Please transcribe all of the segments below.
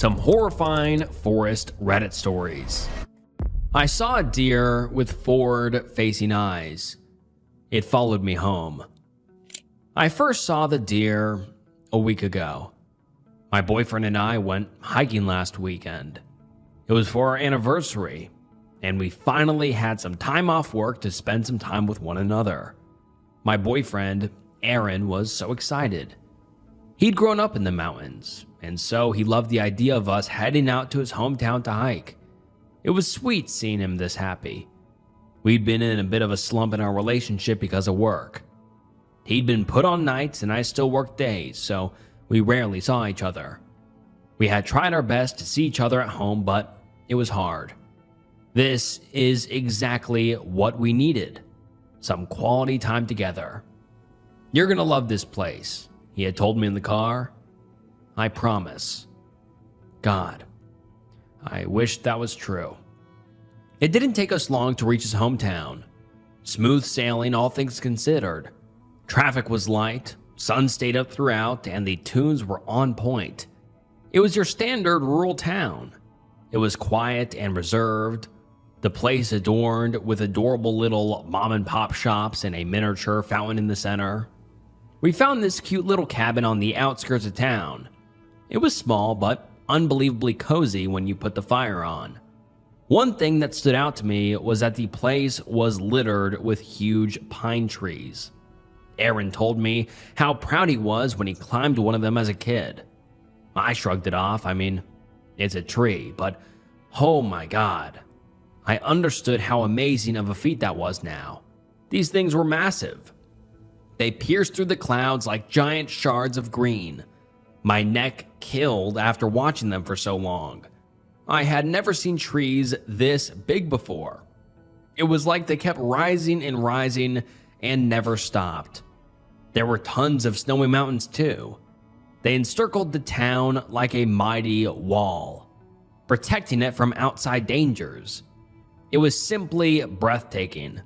Some horrifying forest Reddit stories. I saw a deer with forward-facing eyes. It followed me home. I first saw the deer a week ago. My boyfriend and I went hiking last weekend. It was for our anniversary, and we finally had some time off work to spend some time with one another. My boyfriend, Aaron, was so excited. He'd grown up in the mountains, and so he loved the idea of us heading out to his hometown to hike. It was sweet seeing him this happy. We'd been in a bit of a slump in our relationship because of work. He'd been put on nights and I still worked days, so we rarely saw each other. We had tried our best to see each other at home, but it was hard. This is exactly what we needed. Some quality time together. "You're gonna love this place," he had told me in the car. I promise. God, I wish that was true. It didn't take us long to reach his hometown. Smooth sailing, all things considered. Traffic was light, sun stayed up throughout, and the tunes were on point. It was your standard rural town. It was quiet and reserved. The place adorned with adorable little mom-and-pop shops and a miniature fountain in the center. We found this cute little cabin on the outskirts of town. It was small, but unbelievably cozy when you put the fire on. One thing that stood out to me was that the place was littered with huge pine trees. Aaron told me how proud he was when he climbed one of them as a kid. I shrugged it off. I mean, it's a tree, but oh my God. I understood how amazing of a feat that was now. These things were massive. They pierced through the clouds like giant shards of green. My neck killed after watching them for so long. I had never seen trees this big before. It was like they kept rising and rising and never stopped. There were tons of snowy mountains too. They encircled the town like a mighty wall, protecting it from outside dangers. It was simply breathtaking.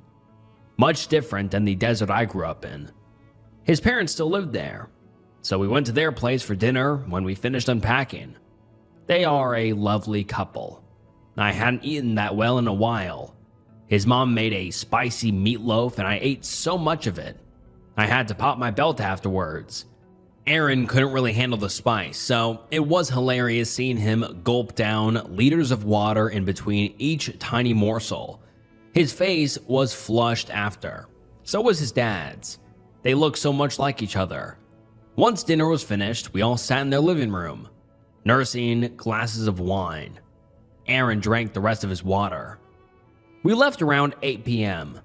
Much different than the desert I grew up in. His parents still lived there, so we went to their place for dinner when we finished unpacking. They are a lovely couple. I hadn't eaten that well in a while. His mom made a spicy meatloaf and I ate so much of it. I had to pop my belt afterwards. Aaron couldn't really handle the spice, so it was hilarious seeing him gulp down liters of water in between each tiny morsel. His face was flushed after. So was his dad's. They looked so much like each other. Once dinner was finished, we all sat in their living room, nursing glasses of wine. Aaron drank the rest of his water. We left around 8 p.m.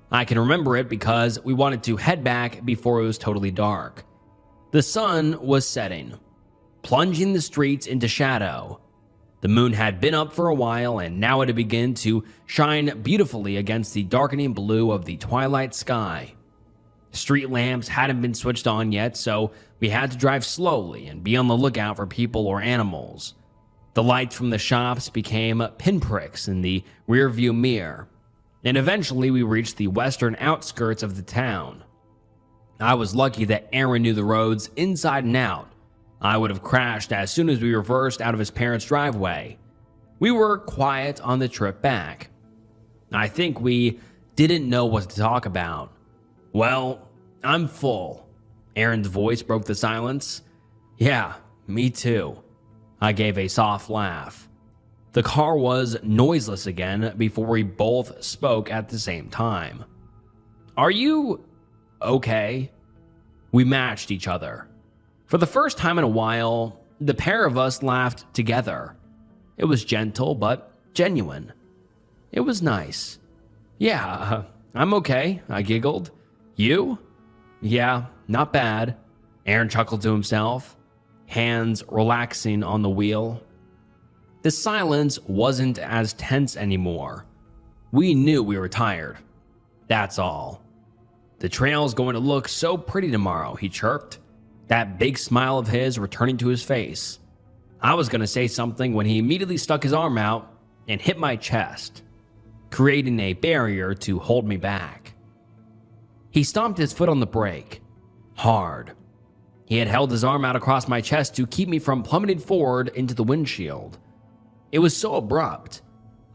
I can remember it because we wanted to head back before it was totally dark. The sun was setting, plunging the streets into shadow. The moon had been up for a while and now it had begun to shine beautifully against the darkening blue of the twilight sky. Street lamps hadn't been switched on yet, so we had to drive slowly and be on the lookout for people or animals. The lights from the shops became pinpricks in the rearview mirror, and eventually we reached the western outskirts of the town. I was lucky that Aaron knew the roads inside and out. I would have crashed as soon as we reversed out of his parents' driveway. We were quiet on the trip back. I think we didn't know what to talk about. "Well, I'm full." Aaron's voice broke the silence. "Yeah, me too." I gave a soft laugh. The car was noiseless again before we both spoke at the same time. "Are you okay?" We matched each other. For the first time in a while, the pair of us laughed together. It was gentle but genuine. It was nice. "Yeah, I'm okay," I giggled. "You?" "Yeah, not bad." Aaron chuckled to himself, hands relaxing on the wheel. The silence wasn't as tense anymore. We knew we were tired. That's all. "The trail's going to look so pretty tomorrow," he chirped, that big smile of his returning to his face. I was going to say something when he immediately stuck his arm out and hit my chest, creating a barrier to hold me back. He stomped his foot on the brake, hard. He had held his arm out across my chest to keep me from plummeting forward into the windshield. It was so abrupt.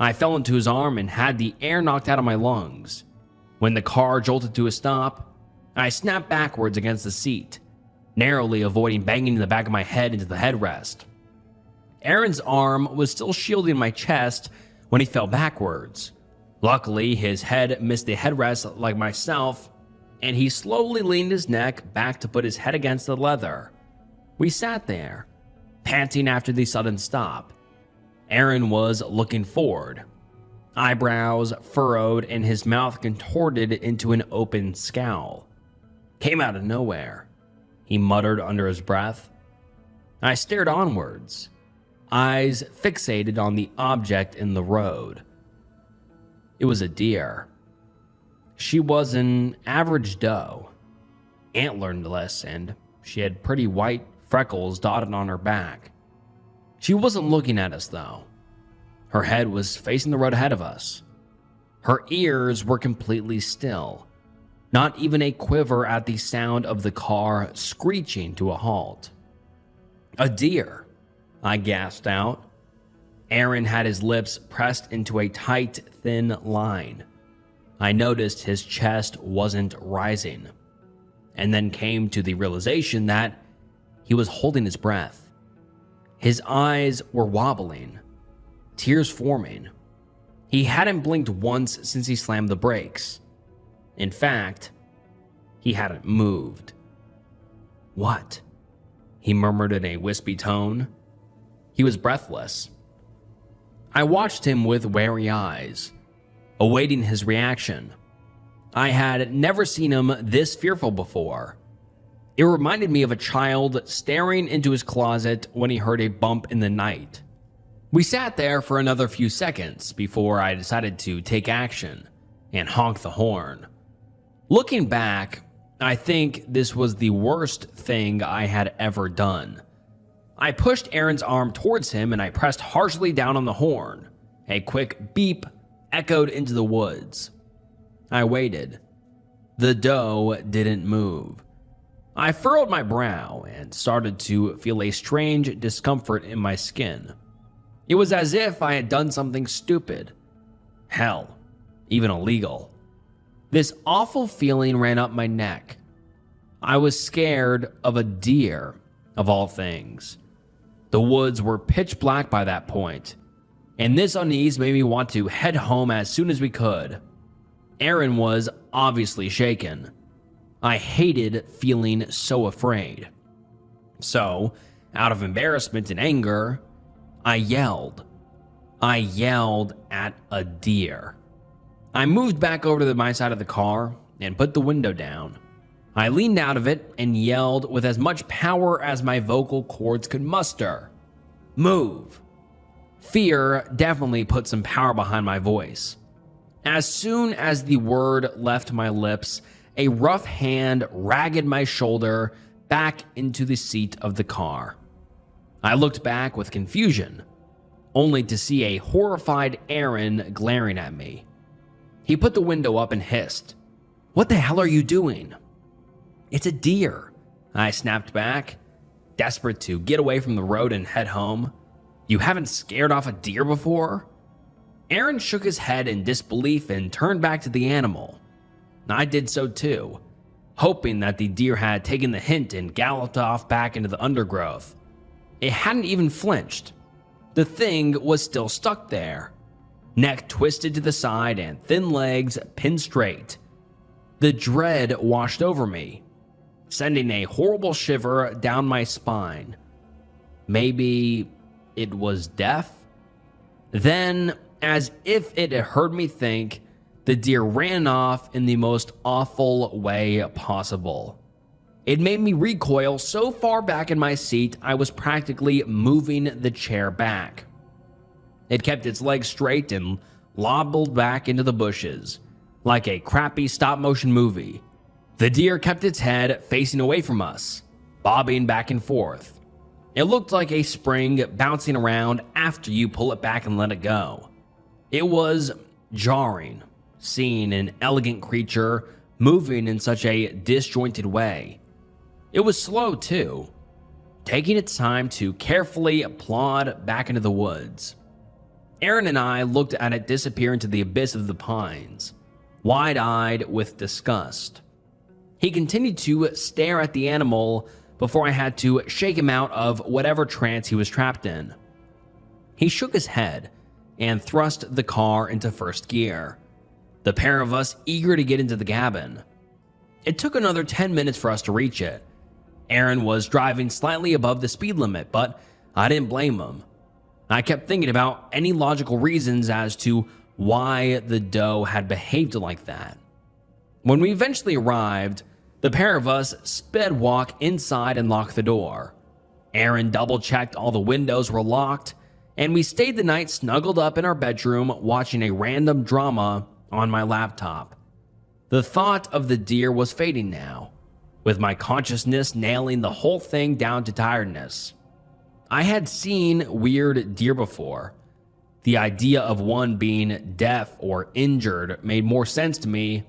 I fell into his arm and had the air knocked out of my lungs. When the car jolted to a stop, I snapped backwards against the seat, narrowly avoiding banging the back of my head into the headrest. Aaron's arm was still shielding my chest when he fell backwards. Luckily, his head missed the headrest like myself, and he slowly leaned his neck back to put his head against the leather. We sat there, panting after the sudden stop. Aaron was looking forward, eyebrows furrowed and his mouth contorted into an open scowl. Came out of nowhere. He muttered under his breath. I stared onwards, eyes fixated on the object in the road. It was a deer. She was an average doe, antlerless, and she had pretty white freckles dotted on her back. She wasn't looking at us, though. Her head was facing the road ahead of us. Her ears were completely still, not even a quiver at the sound of the car screeching to a halt. A deer, I gasped out. Aaron had his lips pressed into a tight, thin line. I noticed his chest wasn't rising, and then came to the realization that he was holding his breath. His eyes were wobbling, tears forming. He hadn't blinked once since he slammed the brakes. In fact, he hadn't moved. "What?" he murmured in a wispy tone. He was breathless. I watched him with wary eyes, awaiting his reaction. I had never seen him this fearful before. It reminded me of a child staring into his closet when he heard a bump in the night. We sat there for another few seconds before I decided to take action and honk the horn. Looking back, I think this was the worst thing I had ever done. I pushed Aaron's arm towards him and I pressed harshly down on the horn. A quick beep echoed into the woods. I waited. The doe didn't move. I furrowed my brow and started to feel a strange discomfort in my skin. It was as if I had done something stupid. Hell, even illegal. This awful feeling ran up my neck. I was scared of a deer, of all things. The woods were pitch black by that point, and this unease made me want to head home as soon as we could. Aaron was obviously shaken. I hated feeling so afraid. So, out of embarrassment and anger, I yelled. I yelled at a deer. I moved back over to my side of the car and put the window down. I leaned out of it and yelled with as much power as my vocal cords could muster. Move. Fear definitely put some power behind my voice. As soon as the word left my lips, a rough hand ragged my shoulder back into the seat of the car. I looked back with confusion, only to see a horrified Aaron glaring at me. He put the window up and hissed, "What the hell are you doing?" "It's a deer," I snapped back, desperate to get away from the road and head home. "You haven't scared off a deer before?" Aaron shook his head in disbelief and turned back to the animal. I did so too, hoping that the deer had taken the hint and galloped off back into the undergrowth. It hadn't even flinched. The thing was still stuck there, neck twisted to the side and thin legs pinned straight. The dread washed over me, sending a horrible shiver down my spine. Maybe it was death? Then, as if it had heard me think, the deer ran off in the most awful way possible. It made me recoil so far back in my seat I was practically moving the chair back. It kept its legs straight and lobbled back into the bushes, like a crappy stop-motion movie. The deer kept its head facing away from us, bobbing back and forth. It looked like a spring bouncing around after you pull it back and let it go. It was jarring, seeing an elegant creature moving in such a disjointed way. It was slow too, taking its time to carefully plod back into the woods. Aaron and I looked at it disappear into the abyss of the pines, wide-eyed with disgust. He continued to stare at the animal before I had to shake him out of whatever trance he was trapped in. He shook his head and thrust the car into first gear, the pair of us eager to get into the cabin. It took another 10 minutes for us to reach it. Aaron was driving slightly above the speed limit, but I didn't blame him. I kept thinking about any logical reasons as to why the doe had behaved like that. When we eventually arrived, the pair of us sped walk inside and locked the door. Aaron double-checked all the windows were locked, and we stayed the night snuggled up in our bedroom watching a random drama on my laptop. The thought of the deer was fading now, with my consciousness nailing the whole thing down to tiredness. I had seen weird deer before. The idea of one being deaf or injured made more sense to me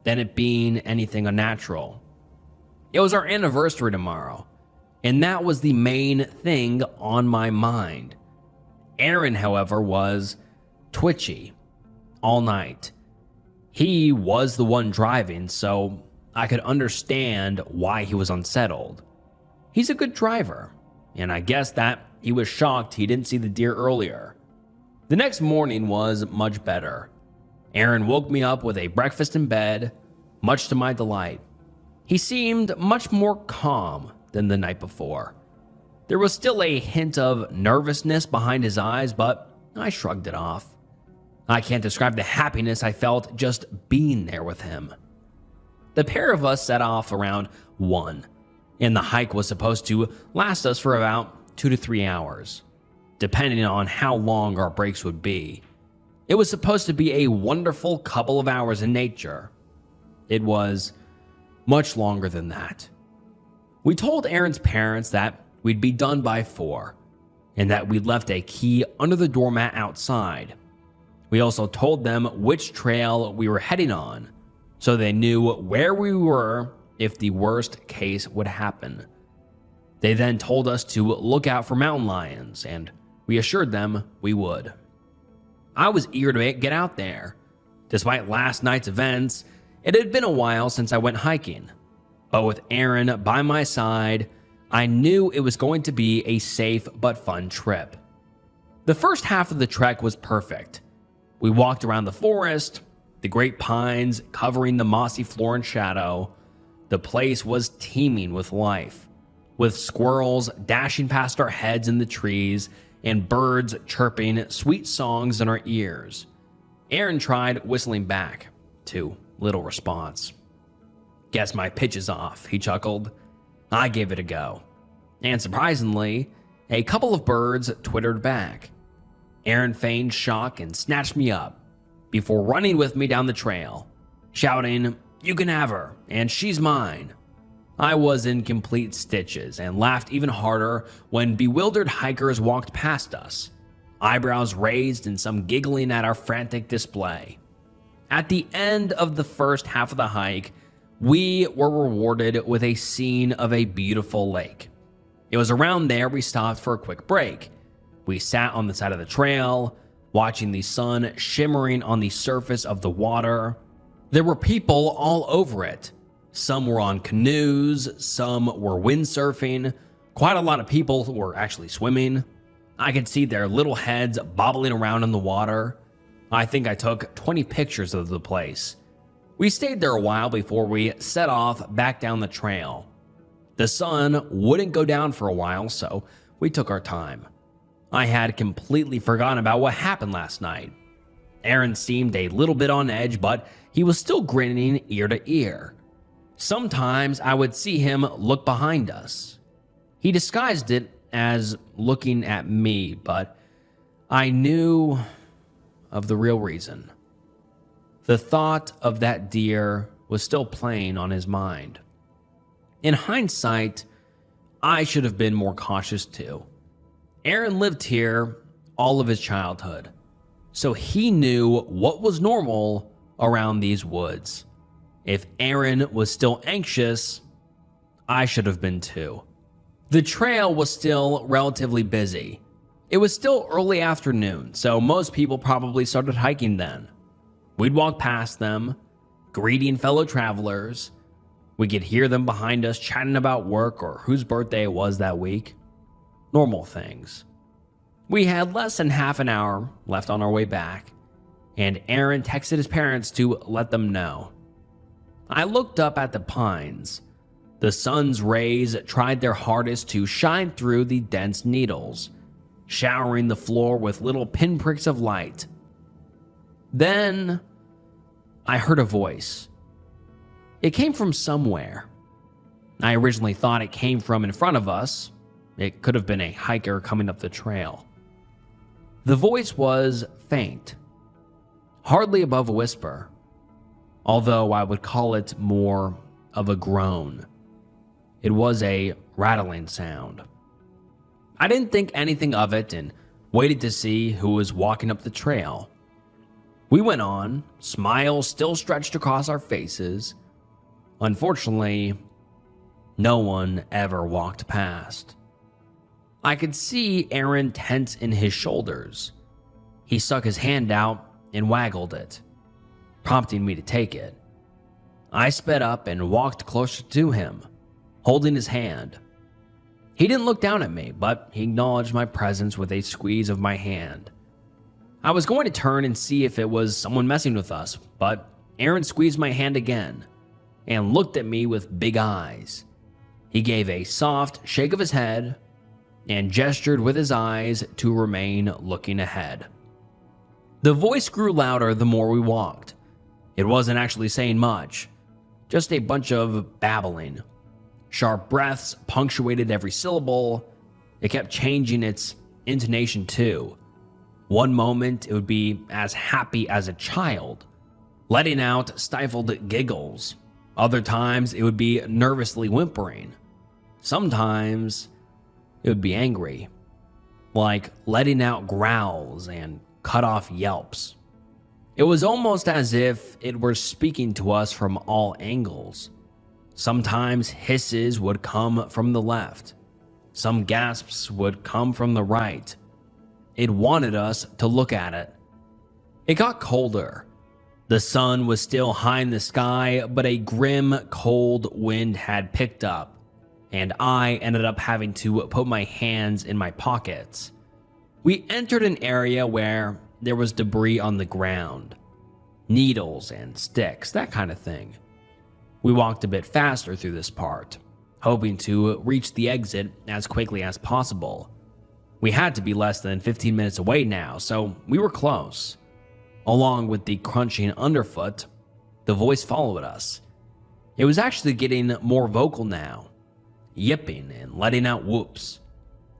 than it being anything unnatural. It was our anniversary tomorrow, and that was the main thing on my mind. Aaron, however, was twitchy all night. He was the one driving, so I could understand why he was unsettled. He's a good driver, and I guess that he was shocked he didn't see the deer earlier. The next morning was much better. Aaron woke me up with a breakfast in bed, much to my delight. He seemed much more calm than the night before. There was still a hint of nervousness behind his eyes, but I shrugged it off. I can't describe the happiness I felt just being there with him. The pair of us set off around 1, and the hike was supposed to last us for about 2 to 3 hours, depending on how long our breaks would be. It was supposed to be a wonderful couple of hours in nature. It was much longer than that. We told Aaron's parents that we'd be done by 4, and that we'd left a key under the doormat outside. We also told them which trail we were heading on, so they knew where we were if the worst case would happen. They then told us to look out for mountain lions, and we assured them we would. I was eager to get out there. Despite last night's events, it had been a while since I went hiking, but with Aaron by my side, I knew it was going to be a safe but fun trip. The first half of the trek was perfect. We walked around the forest, the great pines covering the mossy floor in shadow. The place was teeming with life, with squirrels dashing past our heads in the trees and birds chirping sweet songs in our ears. Aaron tried whistling back, to little response. "Guess my pitch is off," he chuckled. I gave it a go, and surprisingly, a couple of birds twittered back. Aaron feigned shock and snatched me up, before running with me down the trail, shouting, "You can have her, and she's mine." I was in complete stitches and laughed even harder when bewildered hikers walked past us, eyebrows raised and some giggling at our frantic display. At the end of the first half of the hike, we were rewarded with a scene of a beautiful lake. It was around there we stopped for a quick break. We sat on the side of the trail, watching the sun shimmering on the surface of the water. There were people all over it. Some were on canoes, some were windsurfing. Quite a lot of people were actually swimming. I could see their little heads bobbling around in the water. I think I took 20 pictures of the place. We stayed there a while before we set off back down the trail. The sun wouldn't go down for a while, so we took our time. I had completely forgotten about what happened last night. Aaron seemed a little bit on edge, but he was still grinning ear to ear. Sometimes I would see him look behind us. He disguised it as looking at me, but I knew of the real reason. The thought of that deer was still playing on his mind. In hindsight, I should have been more cautious too. Aaron lived here all of his childhood, so he knew what was normal around these woods. If Aaron was still anxious, I should have been too. The trail was still relatively busy. It was still early afternoon, so most people probably started hiking then. We'd walk past them, greeting fellow travelers. We could hear them behind us chatting about work or whose birthday it was that week. Normal things. We had less than half an hour left on our way back, and Aaron texted his parents to let them know. I looked up at the pines. The sun's rays tried their hardest to shine through the dense needles, showering the floor with little pinpricks of light. Then I heard a voice. It came from somewhere. I originally thought it came from in front of us. It could have been a hiker coming up the trail. The voice was faint, hardly above a whisper, although I would call it more of a groan. It was a rattling sound. I didn't think anything of it and waited to see who was walking up the trail. We went on, smiles still stretched across our faces. Unfortunately, no one ever walked past. I could see Aaron tense in his shoulders. He stuck his hand out and waggled it, prompting me to take it. I sped up and walked closer to him, holding his hand. He didn't look down at me, but he acknowledged my presence with a squeeze of my hand. I was going to turn and see if it was someone messing with us, but Aaron squeezed my hand again and looked at me with big eyes. He gave a soft shake of his head and gestured with his eyes to remain looking ahead. The voice grew louder the more we walked. It wasn't actually saying much, just a bunch of babbling. Sharp breaths punctuated every syllable. It kept changing its intonation too. One moment it would be as happy as a child, letting out stifled giggles. Other times it would be nervously whimpering. Sometimes it would be angry, like letting out growls and cut off yelps. It was almost as if it were speaking to us from all angles. Sometimes hisses would come from the left. Some gasps would come from the right. It wanted us to look at it. It got colder. The sun was still high in the sky, but a grim, cold wind had picked up, and I ended up having to put my hands in my pockets. We entered an area where there was debris on the ground. Needles and sticks, that kind of thing. We walked a bit faster through this part, hoping to reach the exit as quickly as possible. We had to be less than 15 minutes away now, so we were close. Along with the crunching underfoot, the voice followed us. It was actually getting more vocal now, yipping and letting out whoops.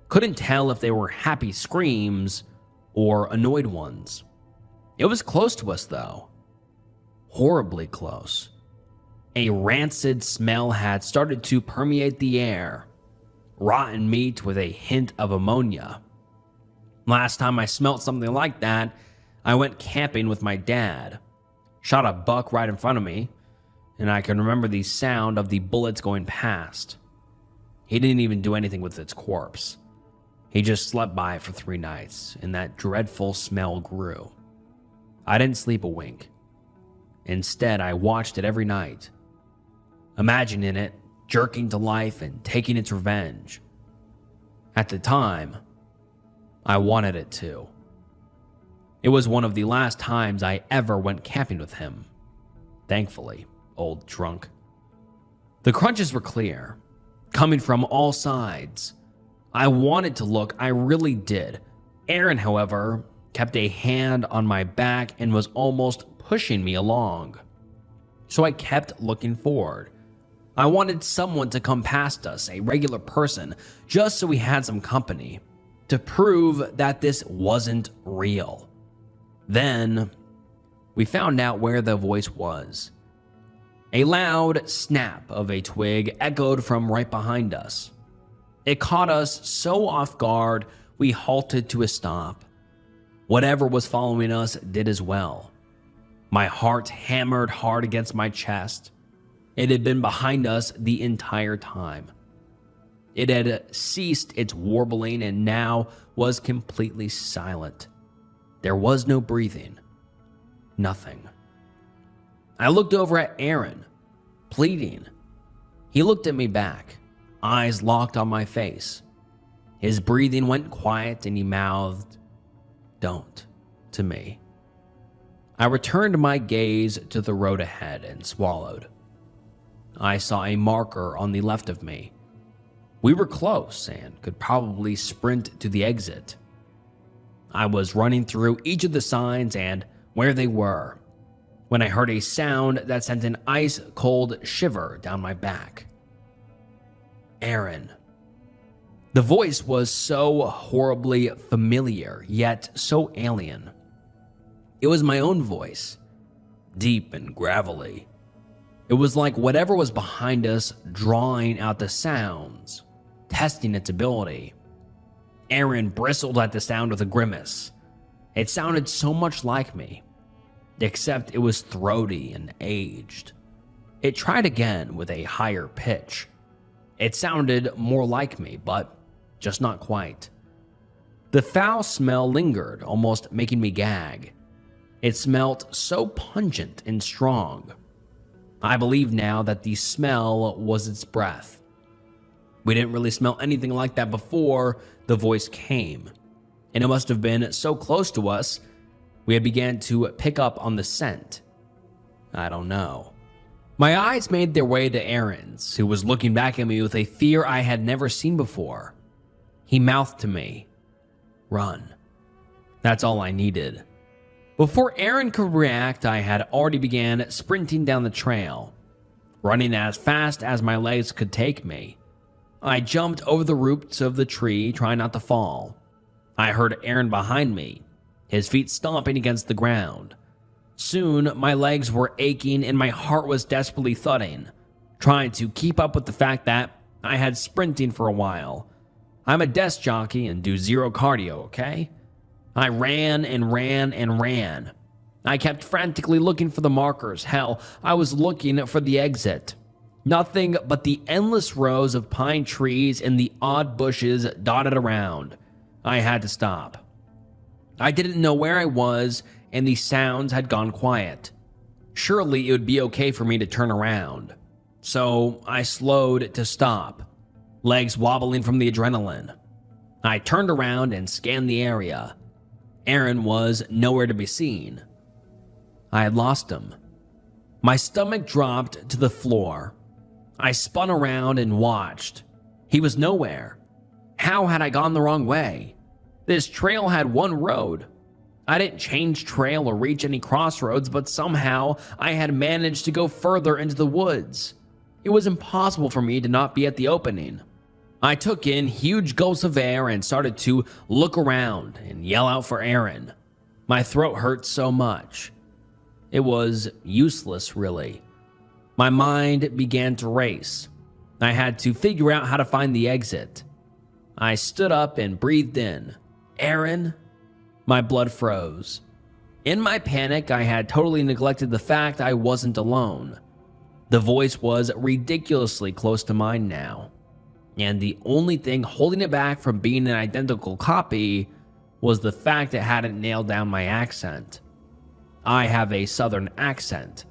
Couldn't tell if they were happy screams or annoyed ones. It was close to us though. Horribly close. A rancid smell had started to permeate the air. Rotten meat with a hint of ammonia. Last time I smelt something like that, I went camping with my dad. Shot a buck right in front of me, and I can remember the sound of the bullets going past. He didn't even do anything with its corpse. He just slept by it for 3 nights, and that dreadful smell grew. I didn't sleep a wink. Instead, I watched it every night, imagining it jerking to life and taking its revenge. At the time, I wanted it to. It was one of the last times I ever went camping with him. Thankfully, old drunk. The crunches were clear, coming from all sides. I wanted to look, I really did. Aaron, however, kept a hand on my back and was almost pushing me along. So I kept looking forward. I wanted someone to come past us, a regular person, just so we had some company, to prove that this wasn't real. Then, we found out where the voice was. A loud snap of a twig echoed from right behind us. It caught us so off guard, we halted to a stop. Whatever was following us did as well. My heart hammered hard against my chest. It had been behind us the entire time. It had ceased its warbling and now was completely silent. There was no breathing. Nothing. I looked over at Aaron, pleading. He looked at me back, eyes locked on my face. His breathing went quiet and he mouthed, "Don't," to me. I returned my gaze to the road ahead and swallowed. I saw a marker on the left of me. We were close and could probably sprint to the exit. I was running through each of the signs and where they were when I heard a sound that sent an ice-cold shiver down my back. Aaron. The voice was so horribly familiar, yet so alien. It was my own voice, deep and gravelly. It was like whatever was behind us drawing out the sounds, testing its ability. Aaron bristled at the sound with a grimace. It sounded so much like me, except it was throaty and aged. It tried again with a higher pitch. It sounded more like me, but just not quite. The foul smell lingered, almost making me gag. It smelt so pungent and strong. I believe now that the smell was its breath. We didn't really smell anything like that before the voice came, and it must have been so close to us we had began to pick up on the scent. I don't know. My eyes made their way to Aaron's, who was looking back at me with a fear I had never seen before. He mouthed to me, "Run." That's all I needed. Before Aaron could react, I had already began sprinting down the trail, running as fast as my legs could take me. I jumped over the roots of the tree, trying not to fall. I heard Aaron behind me, his feet stomping against the ground. Soon, my legs were aching and my heart was desperately thudding, trying to keep up with the fact that I had sprinting for a while. I'm a desk jockey and do zero cardio, okay? I ran and ran and ran. I kept frantically looking for the markers. Hell, I was looking for the exit. Nothing but the endless rows of pine trees and the odd bushes dotted around. I had to stop. I didn't know where I was, and the sounds had gone quiet. Surely it would be okay for me to turn around. So I slowed to stop, legs wobbling from the adrenaline. I turned around and scanned the area. Aaron was nowhere to be seen. I had lost him. My stomach dropped to the floor. I spun around and watched. He was nowhere. How had I gone the wrong way? This trail had one road. I didn't change trail or reach any crossroads, but somehow I had managed to go further into the woods. It was impossible for me to not be at the opening. I took in huge gulps of air and started to look around and yell out for Aaron. My throat hurt so much. It was useless, really. My mind began to race. I had to figure out how to find the exit. I stood up and breathed in. Aaron? My blood froze. In my panic, I had totally neglected the fact I wasn't alone. The voice was ridiculously close to mine now. And the only thing holding it back from being an identical copy was the fact it hadn't nailed down my accent. I have a southern accent.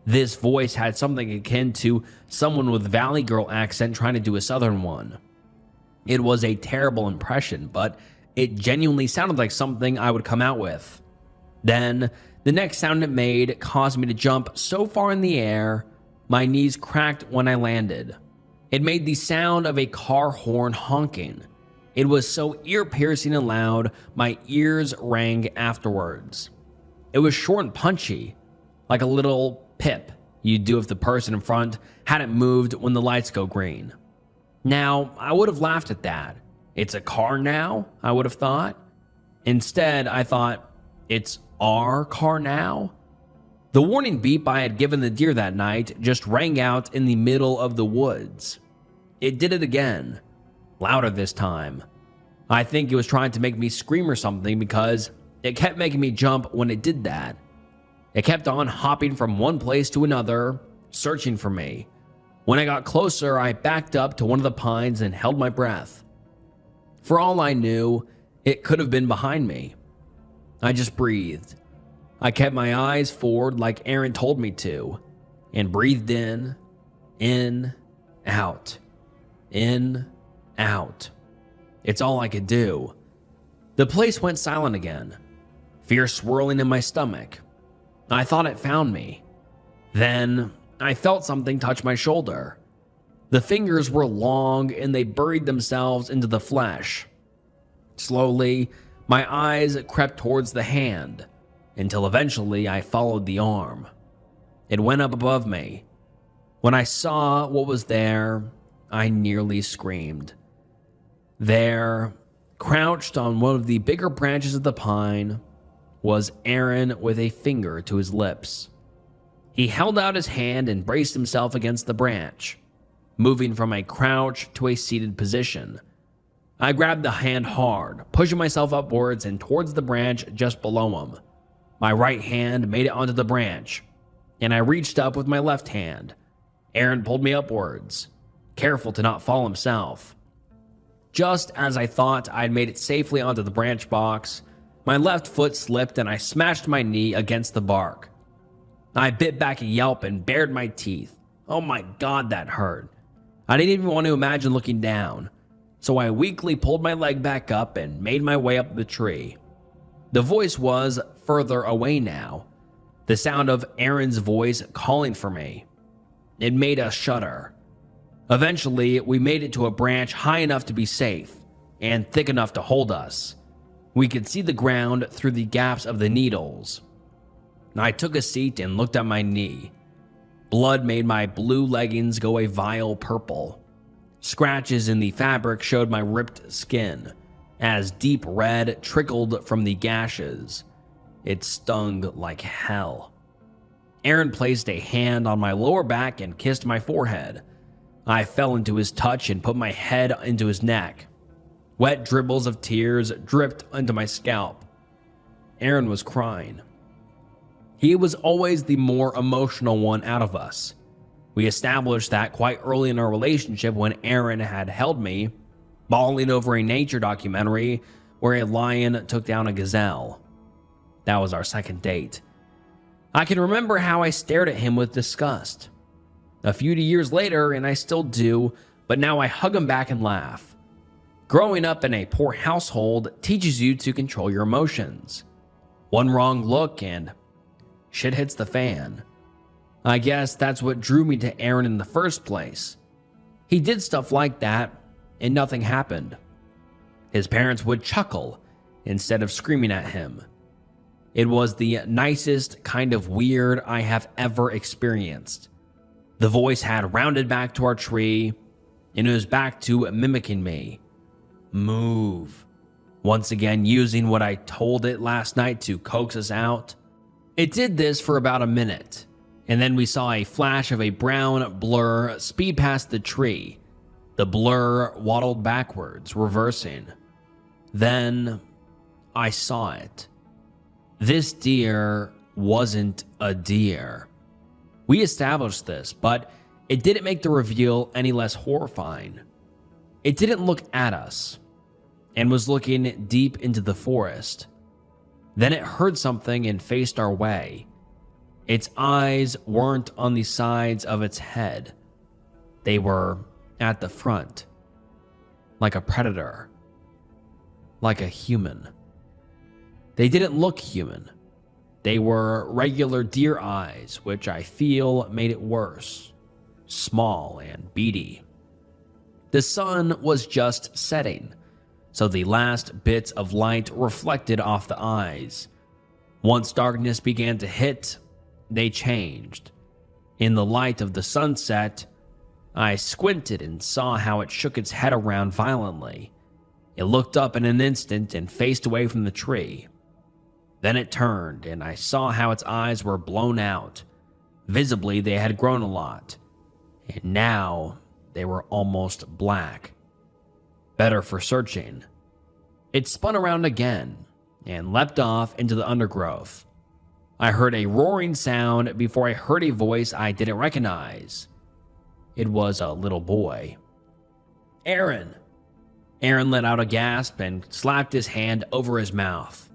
This voice had something akin to someone with Valley Girl accent trying to do a southern one. It was a terrible impression, but it genuinely sounded like something I would come out with. Then, the next sound it made caused me to jump so far in the air, my knees cracked when I landed. It made the sound of a car horn honking. It was so ear-piercing and loud, my ears rang afterwards. It was short and punchy, like a little pip you'd do if the person in front hadn't moved when the lights go green. Now, I would have laughed at that. It's a car now, I would have thought. Instead, I thought, it's our car now? The warning beep I had given the deer that night just rang out in the middle of the woods. It did it again, louder this time. I think it was trying to make me scream or something because it kept making me jump when it did that. It kept on hopping from one place to another, searching for me. When I got closer, I backed up to one of the pines and held my breath. For all I knew, it could have been behind me. I just breathed. I kept my eyes forward like Aaron told me to, and breathed in, out, in, out. It's all I could do. The place went silent again, fear swirling in my stomach. I thought it found me. Then I felt something touch my shoulder. The fingers were long and they buried themselves into the flesh. Slowly, my eyes crept towards the hand, until eventually I followed the arm. It went up above me. When I saw what was there, I nearly screamed. There, crouched on one of the bigger branches of the pine, was Aaron with a finger to his lips. He held out his hand and braced himself against the branch, moving from a crouch to a seated position. I grabbed the hand hard, pushing myself upwards and towards the branch just below him. My right hand made it onto the branch, and I reached up with my left hand. Aaron pulled me upwards, careful to not fall himself. Just as I thought I'd made it safely onto the branch box, my left foot slipped and I smashed my knee against the bark. I bit back a yelp and bared my teeth. Oh my God, that hurt. I didn't even want to imagine looking down, so I weakly pulled my leg back up and made my way up the tree. The voice was further away now, the sound of Aaron's voice calling for me. It made us shudder. Eventually, we made it to a branch high enough to be safe and thick enough to hold us. We could see the ground through the gaps of the needles. I took a seat and looked at my knee. Blood made my blue leggings go a vile purple. Scratches in the fabric showed my ripped skin, as deep red trickled from the gashes. It stung like hell. Aaron placed a hand on my lower back and kissed my forehead. I fell into his touch and put my head into his neck. Wet dribbles of tears dripped into my scalp. Aaron was crying. He was always the more emotional one out of us. We established that quite early in our relationship when Aaron had held me, bawling over a nature documentary where a lion took down a gazelle. That was our second date. I can remember how I stared at him with disgust. A few years later, and I still do, but now I hug him back and laugh. Growing up in a poor household teaches you to control your emotions. One wrong look and shit hits the fan. I guess that's what drew me to Aaron in the first place. He did stuff like that, and nothing happened. His parents would chuckle instead of screaming at him. It was the nicest kind of weird I have ever experienced. The voice had rounded back to our tree, and it was back to mimicking me. Move. Once again, using what I told it last night to coax us out. It did this for about a minute, and then we saw a flash of a brown blur speed past the tree. The blur waddled backwards, reversing. Then I saw it. This deer wasn't a deer. We established this, but it didn't make the reveal any less horrifying. It didn't look at us, and was looking deep into the forest. Then it heard something and faced our way. Its eyes weren't on the sides of its head. They were at the front, like a predator, like a human. They didn't look human. They were regular deer eyes, which I feel made it worse, small and beady. The sun was just setting, so the last bits of light reflected off the eyes. Once darkness began to hit, they changed. In the light of the sunset, I squinted and saw how it shook its head around violently. It looked up in an instant and faced away from the tree. Then it turned, and I saw how its eyes were blown out. Visibly, they had grown a lot, and now they were almost black. Better for searching. It spun around again and leapt off into the undergrowth. I heard a roaring sound before I heard a voice I didn't recognize. It was a little boy. Aaron! Aaron let out a gasp and slapped his hand over his mouth.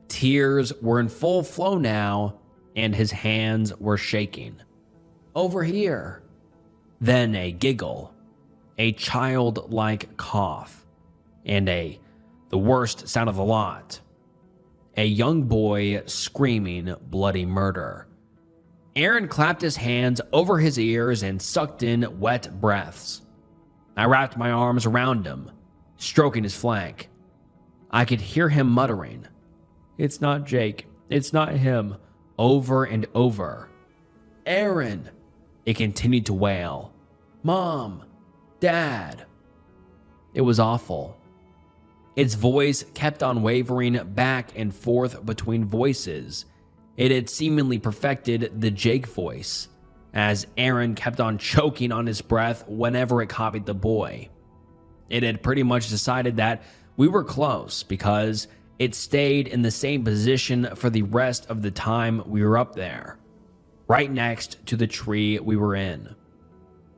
Tears were in full flow now, and his hands were shaking. Over here. Then a giggle, a childlike cough, and the worst sound of the lot, a young boy screaming bloody murder. Aaron clapped his hands over his ears and sucked in wet breaths. I wrapped my arms around him, stroking his flank. I could hear him muttering, "It's not Jake, it's not him," over and over. "Aaron!" It continued to wail. "Mom! Dad!" It was awful. Its voice kept on wavering back and forth between voices. It had seemingly perfected the Jake voice, as Aaron kept on choking on his breath whenever it copied the boy. It had pretty much decided that we were close because it stayed in the same position for the rest of the time we were up there, right next to the tree we were in.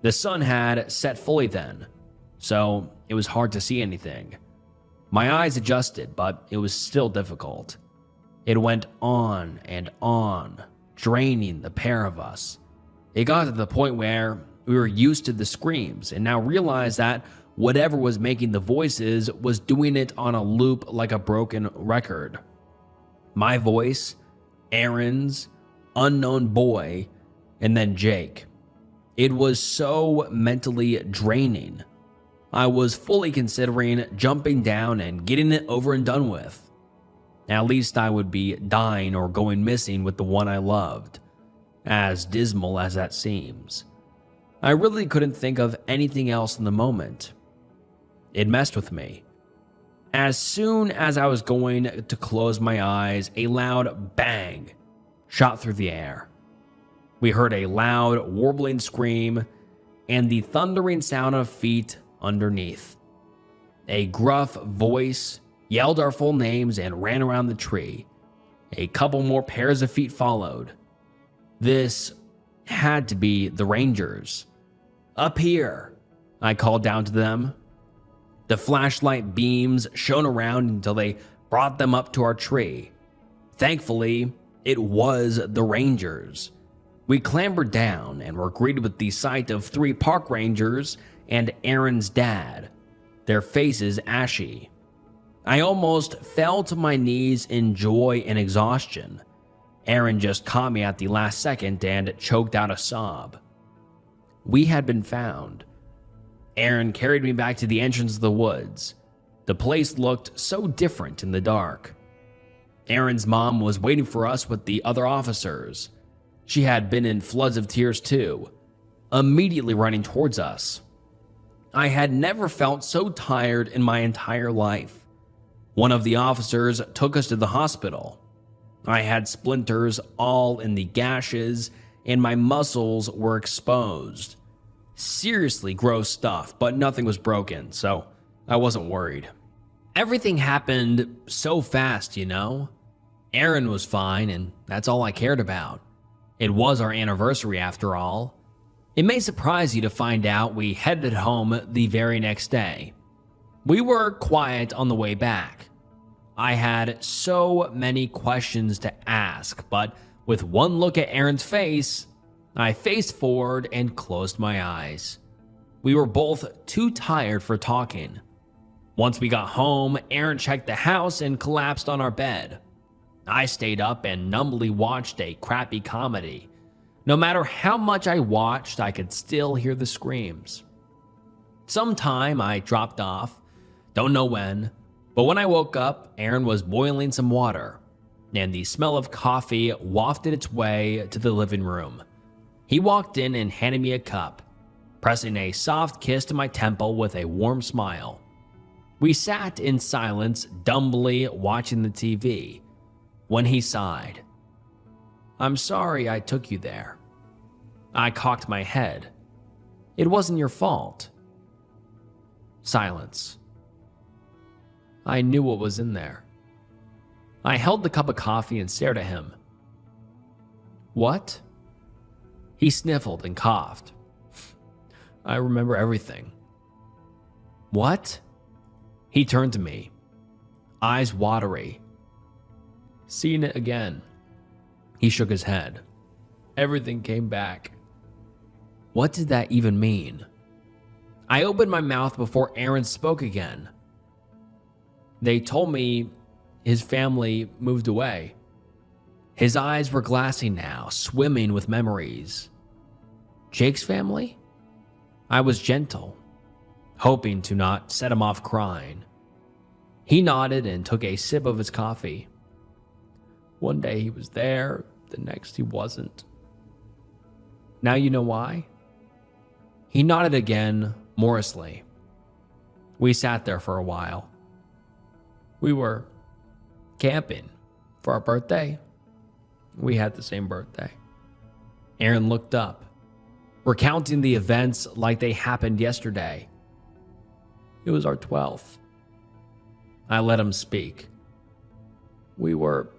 The sun had set fully then, so it was hard to see anything. My eyes adjusted, but it was still difficult. It went on and on, draining the pair of us. It got to the point where we were used to the screams and now realized that whatever was making the voices was doing it on a loop like a broken record. My voice, Aaron's, unknown boy, and then Jake. It was so mentally draining. I was fully considering jumping down and getting it over and done with. At least I would be dying or going missing with the one I loved, as dismal as that seems. I really couldn't think of anything else in the moment. It messed with me. As soon as I was going to close my eyes, a loud bang shot through the air. We heard a loud, warbling scream and the thundering sound of feet underneath. A gruff voice yelled our full names and ran around the tree. A couple more pairs of feet followed. This had to be the Rangers. "Up here," I called down to them. The flashlight beams shone around until they brought them up to our tree. Thankfully, it was the Rangers. We clambered down and were greeted with the sight of 3 park rangers and Aaron's dad, their faces ashy. I almost fell to my knees in joy and exhaustion. Aaron just caught me at the last second and choked out a sob. We had been found. Aaron carried me back to the entrance of the woods. The place looked so different in the dark. Aaron's mom was waiting for us with the other officers. She had been in floods of tears too, immediately running towards us. I had never felt so tired in my entire life. One of the officers took us to the hospital. I had splinters all in the gashes, and my muscles were exposed. Seriously gross stuff, but nothing was broken, so I wasn't worried. Everything happened so fast, you know? Aaron was fine, and that's all I cared about. It was our anniversary after all. It may surprise you to find out we headed home the very next day. We were quiet on the way back. I had so many questions to ask, but with one look at Aaron's face, I faced forward and closed my eyes. We were both too tired for talking. Once we got home, Aaron checked the house and collapsed on our bed. I stayed up and numbly watched a crappy comedy. No matter how much I watched, I could still hear the screams. Sometime I dropped off, don't know when, but when I woke up, Aaron was boiling some water, and the smell of coffee wafted its way to the living room. He walked in and handed me a cup, pressing a soft kiss to my temple with a warm smile. We sat in silence, dumbly watching the TV, when he sighed. "I'm sorry I took you there." I cocked my head. "It wasn't your fault." Silence. I knew what was in there. I held the cup of coffee and stared at him. What? He sniffled and coughed. I remember everything. What? He turned to me, eyes watery. Seen it again. He shook his head. Everything came back. What did that even mean? I opened my mouth before Aaron spoke again. They told me his family moved away. His eyes were glassy now, swimming with memories. Jake's family? I was gentle, hoping to not set him off crying. He nodded and took a sip of his coffee. One day he was there, the next he wasn't. Now you know why? He nodded again, morosely. We sat there for a while. We were camping for our birthday. We had the same birthday. Aaron looked up, recounting the events like they happened yesterday. It was our 12th. I let him speak. We were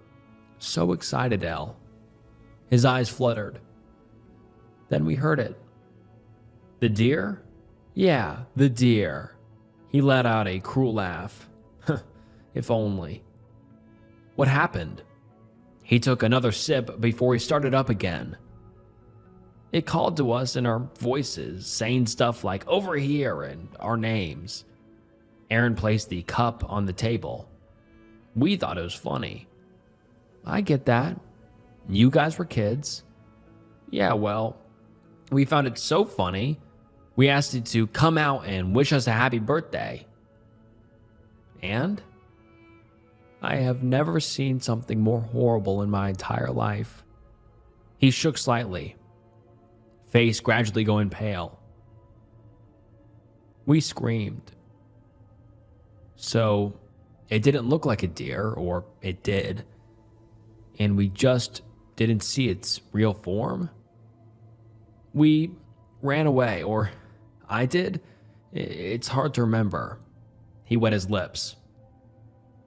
so excited, El. His eyes fluttered. Then we heard it. The deer? Yeah, the deer. He let out a cruel laugh. If only. What happened? He took another sip before he started up again. It called to us in our voices, saying stuff like "over here" and our names. Aaron placed the cup on the table. We thought it was funny. I get that. You guys were kids. Yeah, well, we found it so funny, we asked it to come out and wish us a happy birthday. And? I have never seen something more horrible in my entire life. He shook slightly, face gradually going pale. We screamed. So, it didn't look like a deer, or it did, and we just didn't see its real form? We ran away, or I did? It's hard to remember. He wet his lips.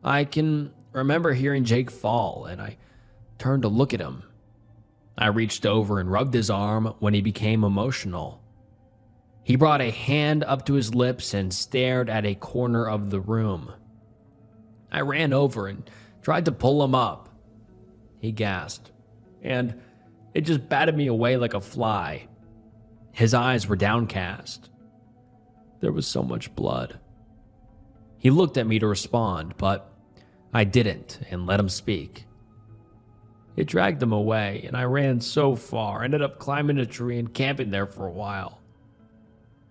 I can remember hearing Jake fall, and I turned to look at him. I reached over and rubbed his arm when he became emotional. He brought a hand up to his lips and stared at a corner of the room. I ran over and tried to pull him up. He gasped, and it just batted me away like a fly. His eyes were downcast. There was so much blood. He looked at me to respond, but I didn't and let him speak. It dragged him away, and I ran so far, ended up climbing a tree and camping there for a while.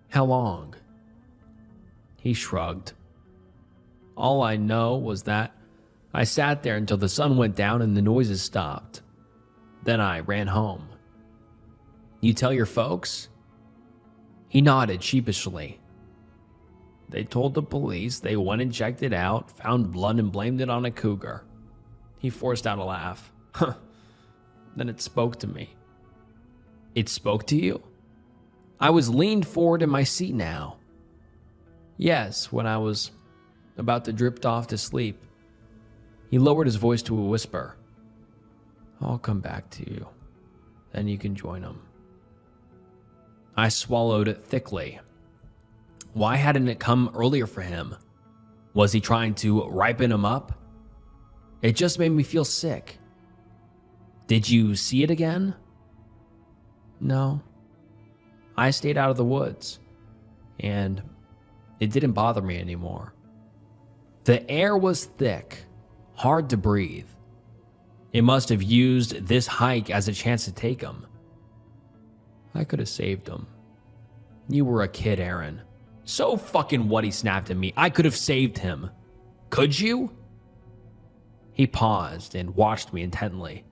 How long? He shrugged. All I know was that I sat there until the sun went down and the noises stopped. Then I ran home. You tell your folks? He nodded sheepishly. They told the police, they went and checked it out, found blood and blamed it on a cougar. He forced out a laugh. Huh. Then it spoke to me. It spoke to you? I was leaned forward in my seat now. Yes, when I was about to drift off to sleep. He lowered his voice to a whisper. I'll come back to you. Then you can join them. I swallowed it thickly. Why hadn't it come earlier for him? Was he trying to ripen him up? It just made me feel sick. Did you see it again? No. I stayed out of the woods, and it didn't bother me anymore. The air was thick, hard to breathe. It must have used this hike as a chance to take him. I could have saved him. You were a kid, Aaron. So fucking what, he snapped at me. I could have saved him. Could you? He paused and watched me intently.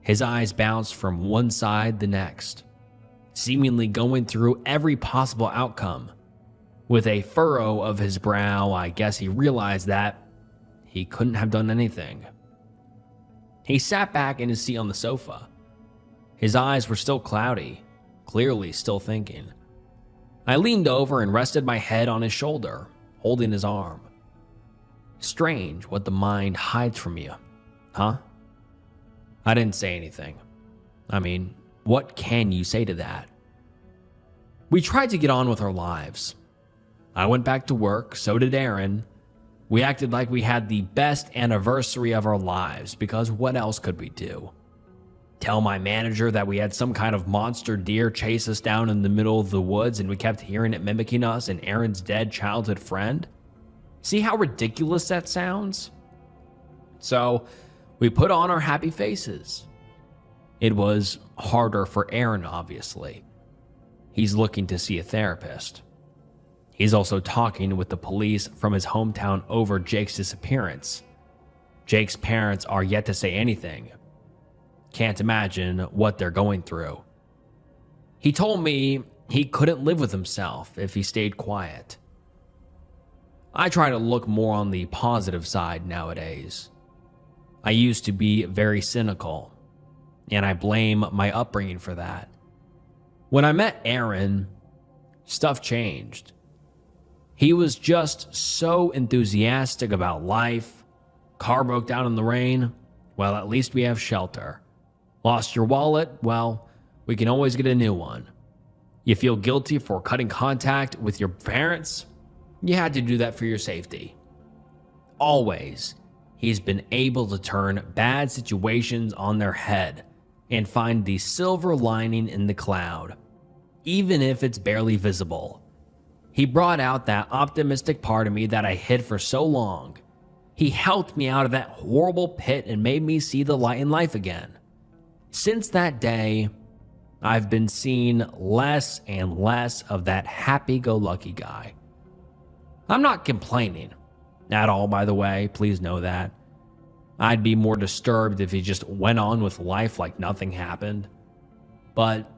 His eyes bounced from one side to the next, seemingly going through every possible outcome. With a furrow of his brow, I guess he realized that he couldn't have done anything. He sat back in his seat on the sofa. His eyes were still cloudy, clearly still thinking. I leaned over and rested my head on his shoulder, holding his arm. Strange what the mind hides from you, huh? I didn't say anything. I mean, what can you say to that? We tried to get on with our lives. I went back to work, so did Aaron. We acted like we had the best anniversary of our lives, because what else could we do? Tell my manager that we had some kind of monster deer chase us down in the middle of the woods and we kept hearing it mimicking us and Aaron's dead childhood friend? See how ridiculous that sounds? So we put on our happy faces. It was harder for Aaron, obviously. He's looking to see a therapist. He's also talking with the police from his hometown over Jake's disappearance. Jake's parents are yet to say anything. Can't imagine what they're going through. He told me he couldn't live with himself if he stayed quiet. I try to look more on the positive side nowadays. I used to be very cynical, and I blame my upbringing for that. When I met Aaron, stuff changed. He was just so enthusiastic about life. Car broke down in the rain. Well, at least we have shelter. Lost your wallet? Well, we can always get a new one. You feel guilty for cutting contact with your parents? You had to do that for your safety. Always, he's been able to turn bad situations on their head and find the silver lining in the cloud, even if it's barely visible. He brought out that optimistic part of me that I hid for so long. He helped me out of that horrible pit and made me see the light in life again. Since that day, I've been seeing less and less of that happy-go-lucky guy. I'm not complaining at all, by the way, please know that. I'd be more disturbed if he just went on with life like nothing happened. But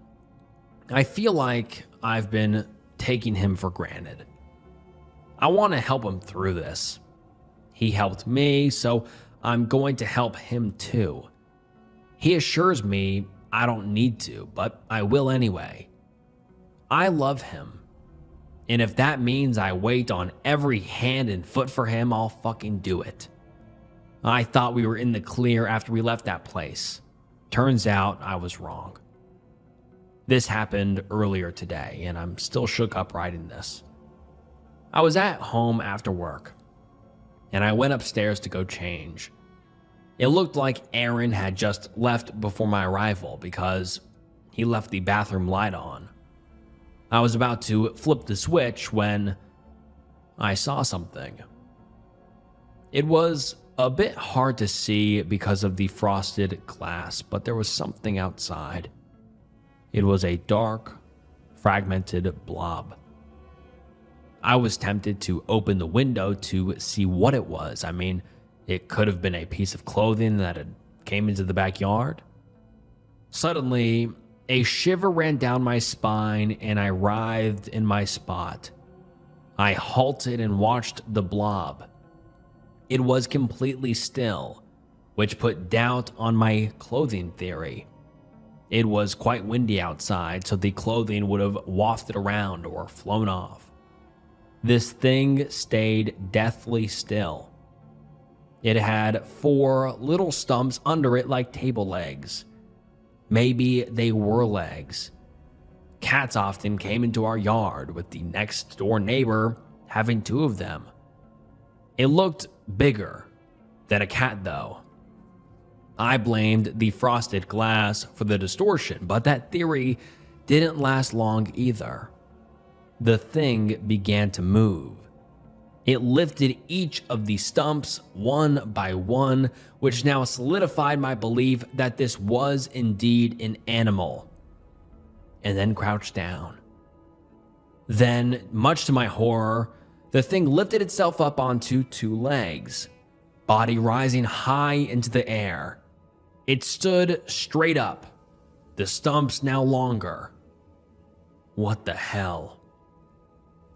I feel like I've been taking him for granted. I want to help him through this. He helped me, so I'm going to help him too. He assures me I don't need to, but I will anyway. I love him. And if that means I wait on every hand and foot for him, I'll fucking do it. I thought we were in the clear after we left that place. Turns out I was wrong. This happened earlier today, and I'm still shook up writing this. I was at home after work, and I went upstairs to go change. It looked like Aaron had just left before my arrival because he left the bathroom light on. I was about to flip the switch when I saw something. It was a bit hard to see because of the frosted glass, but there was something outside. It was a dark, fragmented blob. I was tempted to open the window to see what it was. I mean, it could have been a piece of clothing that had came into the backyard. Suddenly, a shiver ran down my spine and I writhed in my spot. I halted and watched the blob. It was completely still, which put doubt on my clothing theory. It was quite windy outside, so the clothing would have wafted around or flown off. This thing stayed deathly still. It had 4 little stumps under it like table legs. Maybe they were legs. Cats often came into our yard, with the next door neighbor having 2 of them. It looked bigger than a cat, though. I blamed the frosted glass for the distortion, but that theory didn't last long either. The thing began to move. It lifted each of the stumps one by one, which now solidified my belief that this was indeed an animal, and then crouched down. Then, much to my horror, the thing lifted itself up onto 2 legs, body rising high into the air. It stood straight up, the stumps now longer. What the hell?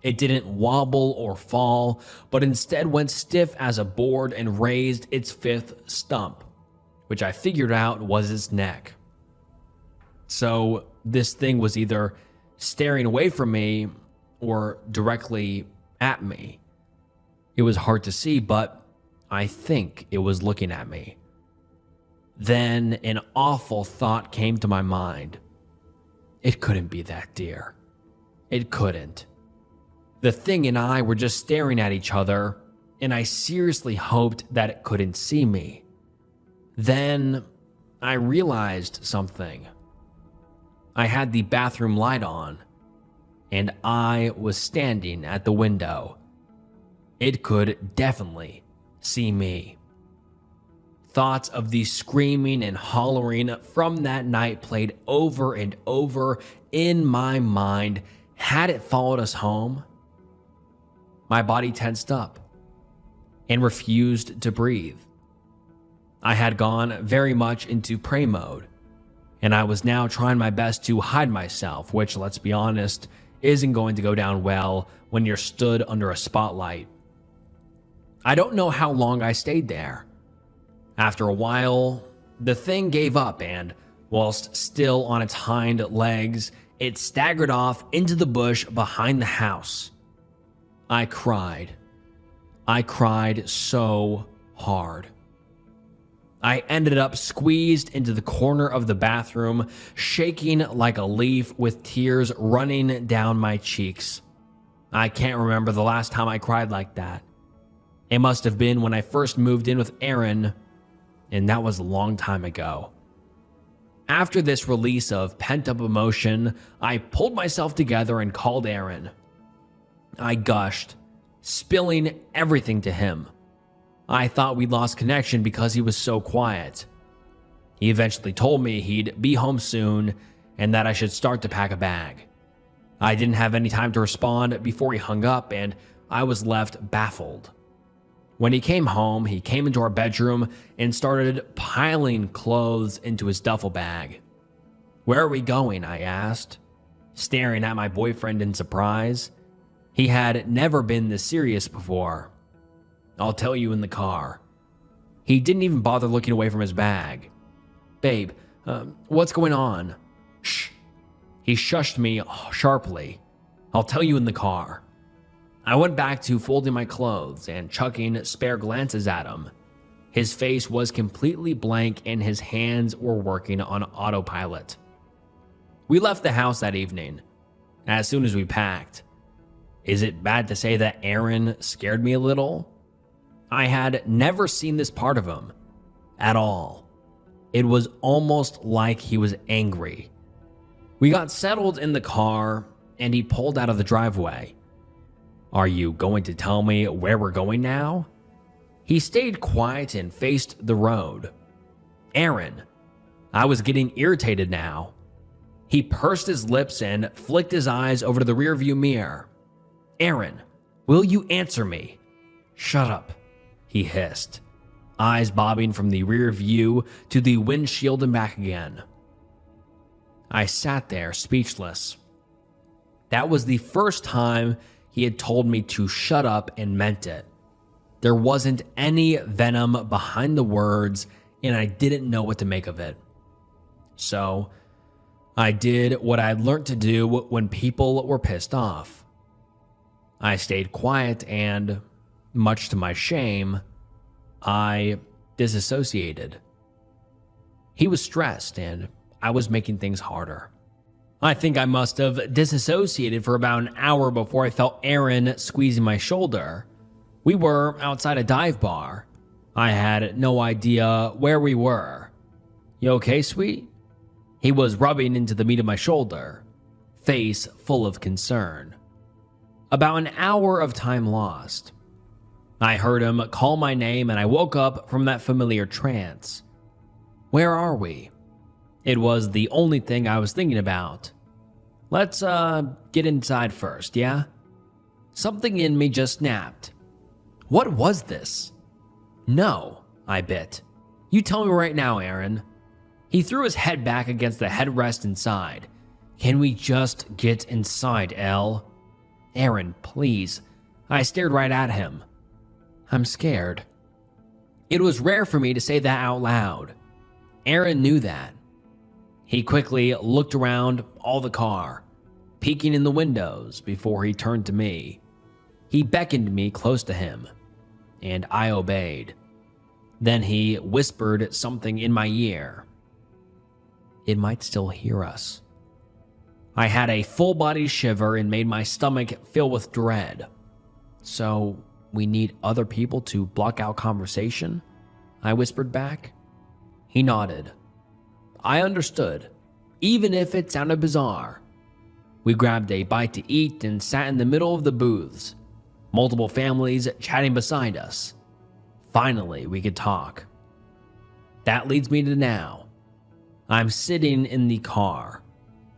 It didn't wobble or fall, but instead went stiff as a board and raised its 5th stump, which I figured out was its neck. So this thing was either staring away from me or directly at me. It was hard to see, but I think it was looking at me. Then an awful thought came to my mind. It couldn't be that deer. It couldn't. The thing and I were just staring at each other, and I seriously hoped that it couldn't see me. Then I realized something. I had the bathroom light on, and I was standing at the window. It could definitely see me. Thoughts of the screaming and hollering from that night played over and over in my mind. Had it followed us home? My body tensed up and refused to breathe. I had gone very much into prey mode, and I was now trying my best to hide myself, which, let's be honest, isn't going to go down well when you're stood under a spotlight. I don't know how long I stayed there. After a while, the thing gave up, and whilst still on its hind legs, it staggered off into the bush behind the house. I cried. I cried so hard. I ended up squeezed into the corner of the bathroom, shaking like a leaf with tears running down my cheeks. I can't remember the last time I cried like that. It must have been when I first moved in with Aaron, and that was a long time ago. After this release of pent-up emotion, I pulled myself together and called Aaron. I gushed, spilling everything to him. I thought we'd lost connection because he was so quiet. He eventually told me he'd be home soon and that I should start to pack a bag. I didn't have any time to respond before he hung up, and I was left baffled. When he came home, he came into our bedroom and started piling clothes into his duffel bag. "Where are we going?" I asked, staring at my boyfriend in surprise. He had never been this serious before. "I'll tell you in the car." He didn't even bother looking away from his bag. "Babe, what's going on?" "Shh." He shushed me sharply. "I'll tell you in the car." I went back to folding my clothes and chucking spare glances at him. His face was completely blank and his hands were working on autopilot. We left the house that evening, as soon as we packed. Is it bad to say that Aaron scared me a little? I had never seen this part of him at all. It was almost like he was angry. We got settled in the car and he pulled out of the driveway. "Are you going to tell me where we're going now?" He stayed quiet and faced the road. "Aaron." I was getting irritated now. He pursed his lips and flicked his eyes over to the rearview mirror. "Aaron, will you answer me?" "Shut up," he hissed, eyes bobbing from the rear view to the windshield and back again. I sat there speechless. That was the first time he had told me to shut up and meant it. There wasn't any venom behind the words, and I didn't know what to make of it. So I did what I'd learned to do when people were pissed off. I stayed quiet and, much to my shame, I disassociated. He was stressed and I was making things harder. I think I must have disassociated for about an hour before I felt Aaron squeezing my shoulder. We were outside a dive bar. I had no idea where we were. "You okay, sweet?" He was rubbing into the meat of my shoulder, face full of concern. About an hour of time lost. I heard him call my name and I woke up from that familiar trance. Where are we? It was the only thing I was thinking about. Let's get inside first, yeah? Something in me just snapped. What was this? "No," I bit. "You tell me right now, Aaron." He threw his head back against the headrest inside. "Can we just get inside, Elle?" "Aaron, please." I stared right at him. "I'm scared." It was rare for me to say that out loud. Aaron knew that. He quickly looked around all the car, peeking in the windows before he turned to me. He beckoned me close to him, and I obeyed. Then he whispered something in my ear. It might still hear us. I had a full body shiver and made my stomach fill with dread. So, we need other people to block out conversation? I whispered back. He nodded. I understood, even if it sounded bizarre. We grabbed a bite to eat and sat in the middle of the booths, multiple families chatting beside us. Finally, we could talk. That leads me to now. I'm sitting in the car.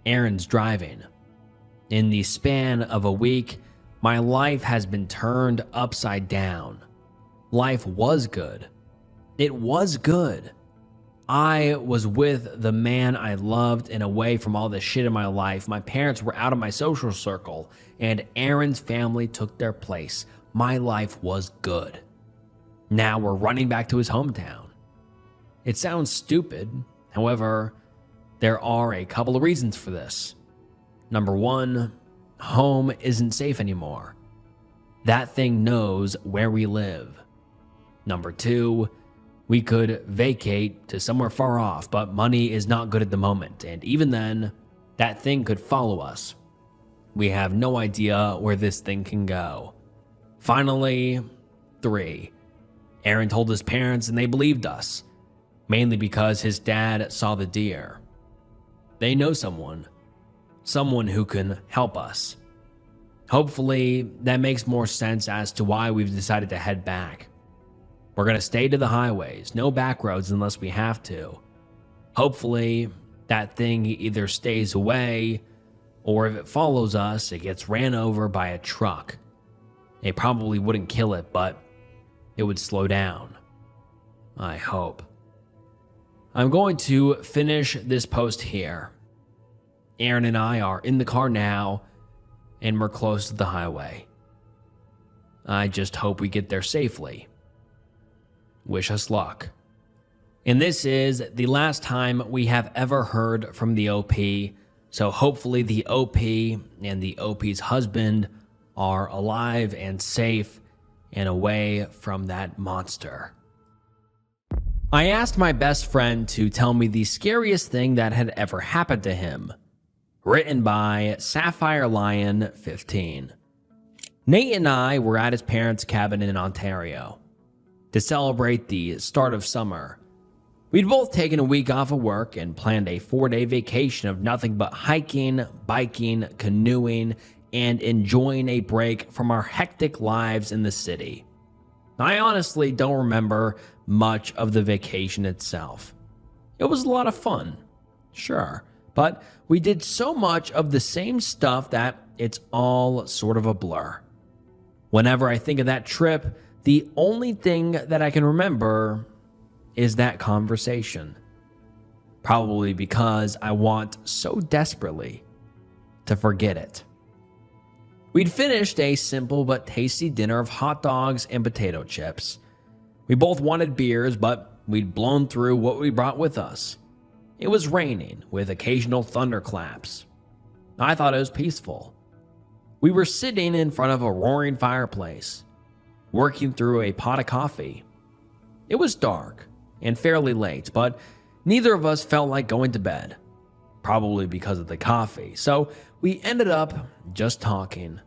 Aaron's driving. In the span of a week, my life has been turned upside down. Life was good. It was good. I was with the man I loved and away from all the shit in my life. My parents were out of my social circle, and Aaron's family took their place. My life was good. Now we're running back to his hometown. It sounds stupid. However, there are a couple of reasons for this. Number one, home isn't safe anymore. That thing knows where we live. Number two, we could vacate to somewhere far off, but money is not good at the moment, and even then, that thing could follow us. We have no idea where this thing can go. Finally, 3. Aaron told his parents and they believed us, mainly because his dad saw the deer. They know someone who can help us. Hopefully, that makes more sense as to why we've decided to head back. We're going to stay to the highways, no back roads unless we have to. Hopefully, that thing either stays away, or if it follows us, it gets ran over by a truck. It probably wouldn't kill it, but it would slow down. I hope. I'm going to finish this post here. Aaron and I are in the car now, and we're close to the highway. I just hope we get there safely. Wish us luck. And this is the last time we have ever heard from the OP, so hopefully the OP and the OP's husband are alive and safe and away from that monster. I asked my best friend to tell me the scariest thing that had ever happened to him. Written by Sapphire Lion 15. Nate and I were at his parents' cabin in Ontario to celebrate the start of summer. We'd both taken a week off of work and planned a 4-day vacation of nothing but hiking, biking, canoeing, and enjoying a break from our hectic lives in the city. I honestly don't remember much of the vacation itself. It was a lot of fun, sure, but we did so much of the same stuff that it's all sort of a blur. Whenever I think of that trip, the only thing that I can remember is that conversation. Probably because I want so desperately to forget it. We'd finished a simple but tasty dinner of hot dogs and potato chips. We both wanted beers, but we'd blown through what we brought with us. It was raining, with occasional thunderclaps. I thought it was peaceful. We were sitting in front of a roaring fireplace, working through a pot of coffee. It was dark and fairly late, but neither of us felt like going to bed, probably because of the coffee, so we ended up just talking.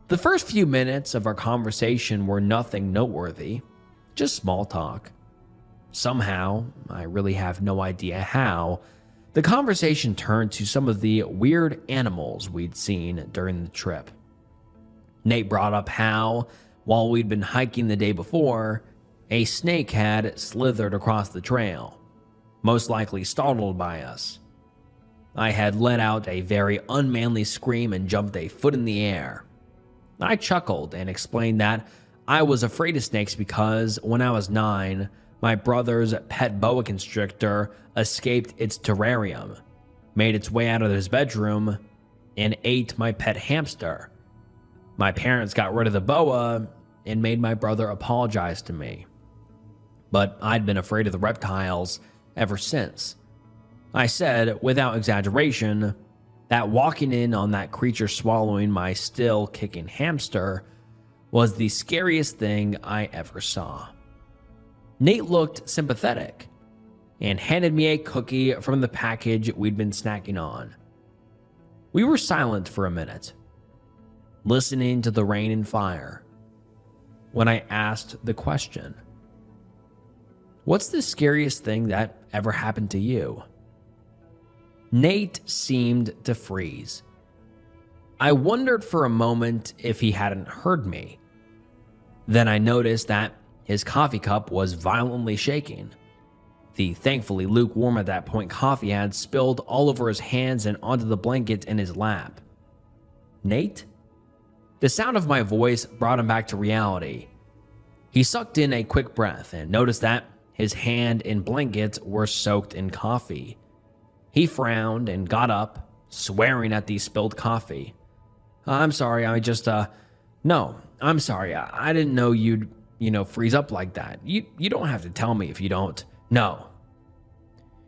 The first few minutes of our conversation were nothing noteworthy, just small talk. Somehow, I really have no idea how, the conversation turned to some of the weird animals we'd seen during the trip. Nate brought up how, while we'd been hiking the day before, a snake had slithered across the trail, most likely startled by us. I had let out a very unmanly scream and jumped a foot in the air. I chuckled and explained that I was afraid of snakes because when I was 9, my brother's pet boa constrictor escaped its terrarium, made its way out of his bedroom, and ate my pet hamster. My parents got rid of the boa and made my brother apologize to me. But I'd been afraid of the reptiles ever since. I said, without exaggeration, that walking in on that creature swallowing my still kicking hamster was the scariest thing I ever saw. Nate looked sympathetic and handed me a cookie from the package we'd been snacking on. We were silent for a minute, listening to the rain and fire, when I asked the question, "What's the scariest thing that ever happened to you?" Nate seemed to freeze. I wondered for a moment if he hadn't heard me. Then I noticed that his coffee cup was violently shaking. The thankfully lukewarm at that point coffee had spilled all over his hands and onto the blanket in his lap. "Nate?" The sound of my voice brought him back to reality. He sucked in a quick breath and noticed that his hand and blanket were soaked in coffee. He frowned and got up, swearing at the spilled coffee. "I'm sorry, no, I'm sorry. I didn't know you'd, freeze up like that. You don't have to tell me if you don't. No."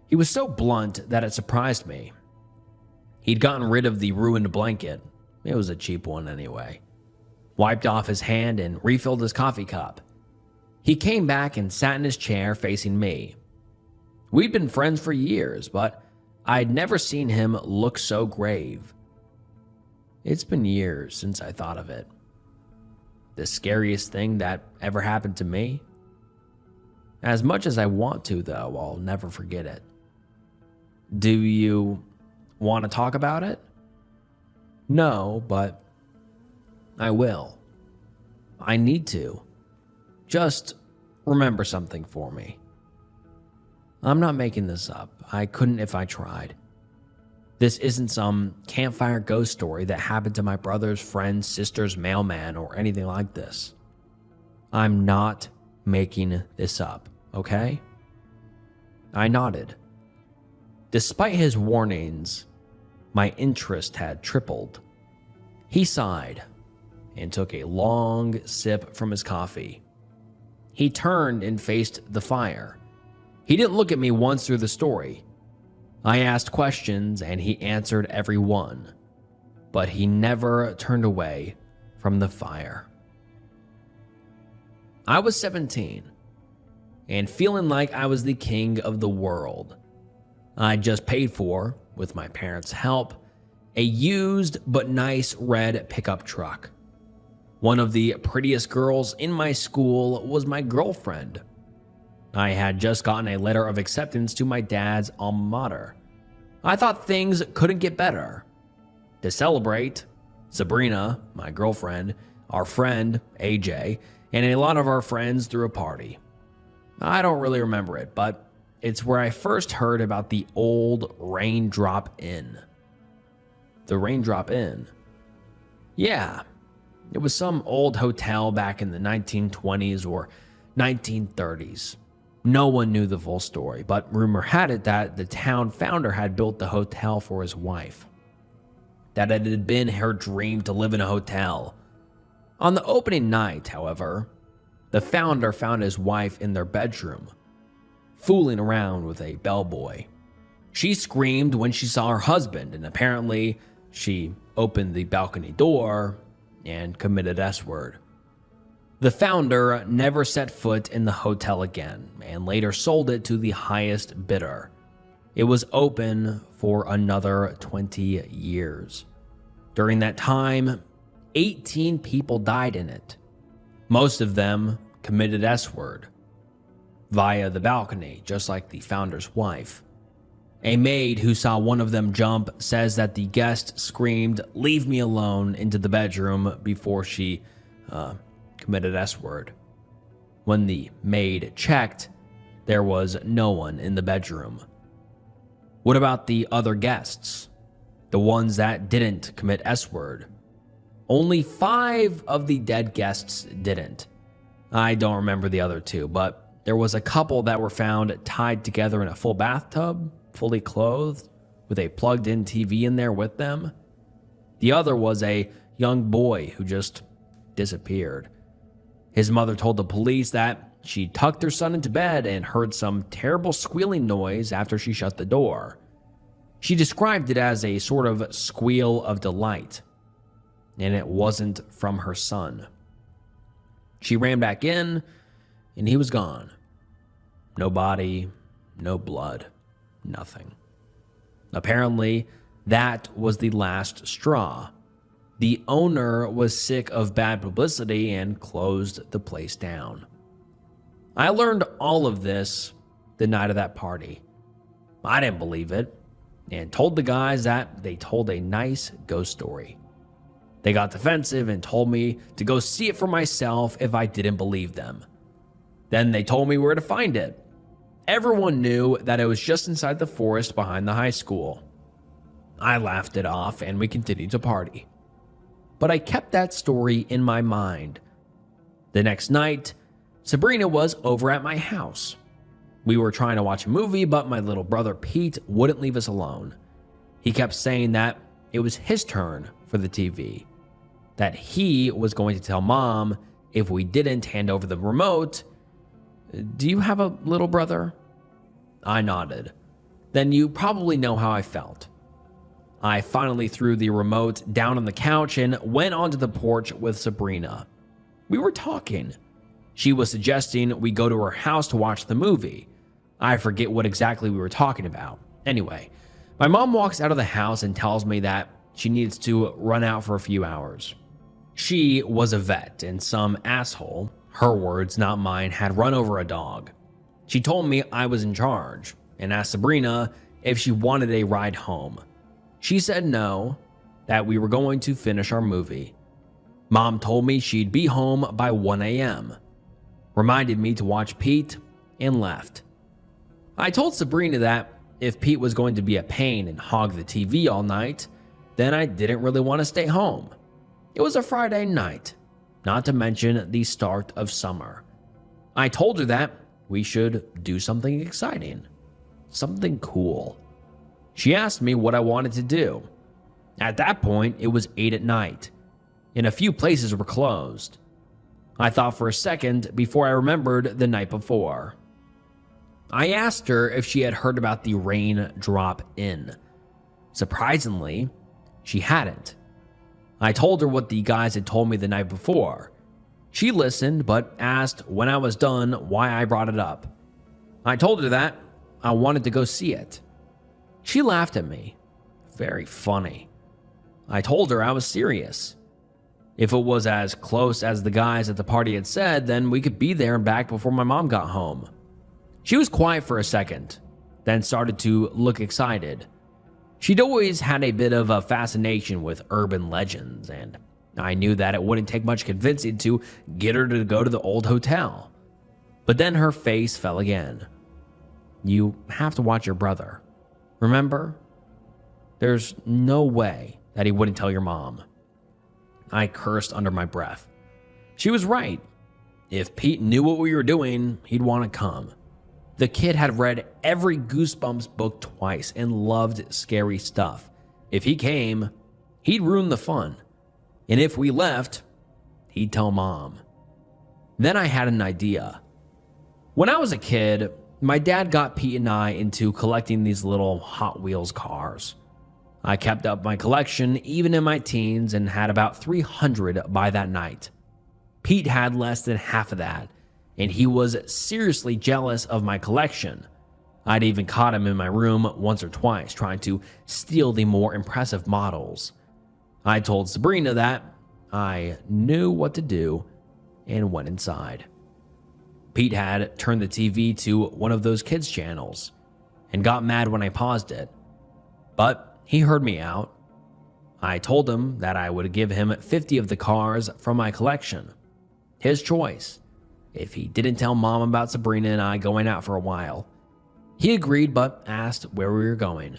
He was so blunt that it surprised me. He'd gotten rid of the ruined blanket. It was a cheap one anyway. Wiped off his hand and refilled his coffee cup. He came back and sat in his chair facing me. We'd been friends for years, but I'd never seen him look so grave. It's been years since I thought of it. The scariest thing that ever happened to me? As much as I want to, though, I'll never forget it. Do you want to talk about it? No, but I will. I need to. Just remember something for me. I'm not making this up. I couldn't if I tried. This isn't some campfire ghost story that happened to my brother's friend's sister's mailman or anything like this. I'm not making this up, okay? I nodded. Despite his warnings, my interest had tripled. He sighed and took a long sip from his coffee. He turned and faced the fire. He didn't look at me once through the story. I asked questions and he answered every one, but he never turned away from the fire. I was 17 and feeling like I was the king of the world. I just paid for, with my parents' help, a used but nice red pickup truck. One of the prettiest girls in my school was my girlfriend. I had just gotten a letter of acceptance to my dad's alma mater. I thought things couldn't get better. To celebrate, Sabrina, my girlfriend, our friend, AJ, and a lot of our friends threw a party. I don't really remember it, but it's where I first heard about the old Raindrop Inn. The Raindrop Inn? Yeah, it was some old hotel back in the 1920s or 1930s. No one knew the full story, but rumor had it that the town founder had built the hotel for his wife. That it had been her dream to live in a hotel. On the opening night, however, the founder found his wife in their bedroom, fooling around with a bellboy. She screamed when she saw her husband, and apparently she opened the balcony door and committed S-word. The founder never set foot in the hotel again and later sold it to the highest bidder. It was open for another 20 years. During that time, 18 people died in it. Most of them committed S-word via the balcony, just like the founder's wife. A maid who saw one of them jump says that the guest screamed, "Leave me alone," into the bedroom before she committed S-word. When the maid checked, there was no one in the bedroom. What about the other guests? The ones that didn't commit S-word? Only 5 of the dead guests didn't. I don't remember the other 2, but there was a couple that were found tied together in a full bathtub, fully clothed, with a plugged-in TV in there with them. The other was a young boy who just disappeared. His mother told the police that she tucked her son into bed and heard some terrible squealing noise after she shut the door. She described it as a sort of squeal of delight, and it wasn't from her son. She ran back in, and he was gone. No body, no blood, nothing. Apparently, that was the last straw. The owner was sick of bad publicity and closed the place down. I learned all of this the night of that party. I didn't believe it and told the guys that they told a nice ghost story. They got defensive and told me to go see it for myself if I didn't believe them. Then they told me where to find it. Everyone knew that it was just inside the forest behind the high school. I laughed it off and we continued to party. But I kept that story in my mind. The next night, Sabrina was over at my house. We were trying to watch a movie, but my little brother Pete wouldn't leave us alone. He kept saying that it was his turn for the TV, that he was going to tell Mom if we didn't hand over the remote. Do you have a little brother? I nodded. Then you probably know how I felt. I finally threw the remote down on the couch and went onto the porch with Sabrina. We were talking. She was suggesting we go to her house to watch the movie. I forget what exactly we were talking about. Anyway, my mom walks out of the house and tells me that she needs to run out for a few hours. She was a vet and some asshole, her words not mine, had run over a dog. She told me I was in charge and asked Sabrina if she wanted a ride home. She said no, that we were going to finish our movie. Mom told me she'd be home by 1 a.m., reminded me to watch Pete, and left. I told Sabrina that if Pete was going to be a pain and hog the TV all night, then I didn't really want to stay home. It was a Friday night, not to mention the start of summer. I told her that we should do something exciting, something cool. She asked me what I wanted to do. At that point, it was 8 at night, and a few places were closed. I thought for a second before I remembered the night before. I asked her if she had heard about the Rain Drop Inn. Surprisingly, she hadn't. I told her what the guys had told me the night before. She listened, but asked when I was done why I brought it up. I told her that I wanted to go see it. She laughed at me. Very funny. I told her I was serious. If it was as close as the guys at the party had said, then we could be there and back before my mom got home. She was quiet for a second, then started to look excited. She'd always had a bit of a fascination with urban legends, and I knew that it wouldn't take much convincing to get her to go to the old hotel. But then her face fell again. You have to watch your brother. Remember? There's no way that he wouldn't tell your mom. I cursed under my breath. She was right. If Pete knew what we were doing, he'd want to come. The kid had read every Goosebumps book twice and loved scary stuff. If he came, he'd ruin the fun. And if we left, he'd tell Mom. Then I had an idea. When I was a kid, my dad got Pete and I into collecting these little Hot Wheels cars. I kept up my collection even in my teens and had about 300 by that night. Pete had less than half of that, and he was seriously jealous of my collection. I'd even caught him in my room once or twice trying to steal the more impressive models. I told Sabrina that I knew what to do and went inside. Pete had turned the TV to one of those kids' channels and got mad when I paused it. But he heard me out. I told him that I would give him 50 of the cars from my collection. His choice, if he didn't tell Mom about Sabrina and I going out for a while. He agreed, but asked where we were going.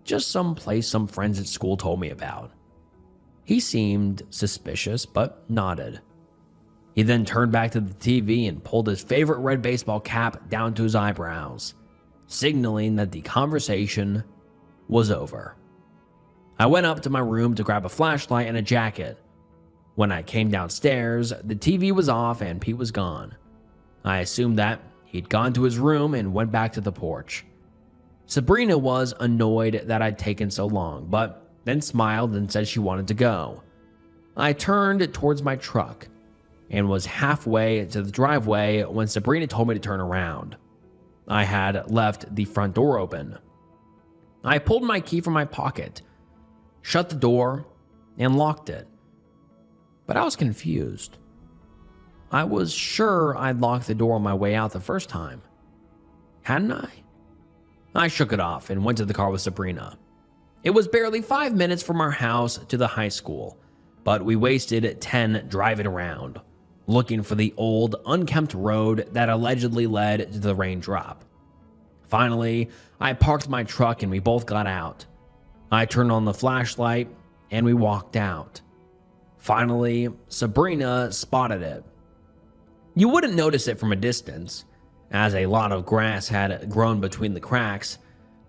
Just some place some friends at school told me about. He seemed suspicious, but nodded. He then turned back to the TV and pulled his favorite red baseball cap down to his eyebrows, signaling that the conversation was over. I went up to my room to grab a flashlight and a jacket. When I came downstairs, the TV was off and Pete was gone. I assumed that he'd gone to his room and went back to the porch. Sabrina was annoyed that I'd taken so long, but then smiled and said she wanted to go. I turned towards my truck and was halfway to the driveway when Sabrina told me to turn around. I had left the front door open. I pulled my key from my pocket, shut the door, and locked it. But I was confused. I was sure I'd locked the door on my way out the first time. Hadn't I? I shook it off and went to the car with Sabrina. It was barely 5 minutes from our house to the high school, but we wasted 10 driving around, looking for the old, unkempt road that allegedly led to the raindrop. Finally, I parked my truck and we both got out. I turned on the flashlight and we walked out. Finally, Sabrina spotted it. You wouldn't notice it from a distance, as a lot of grass had grown between the cracks,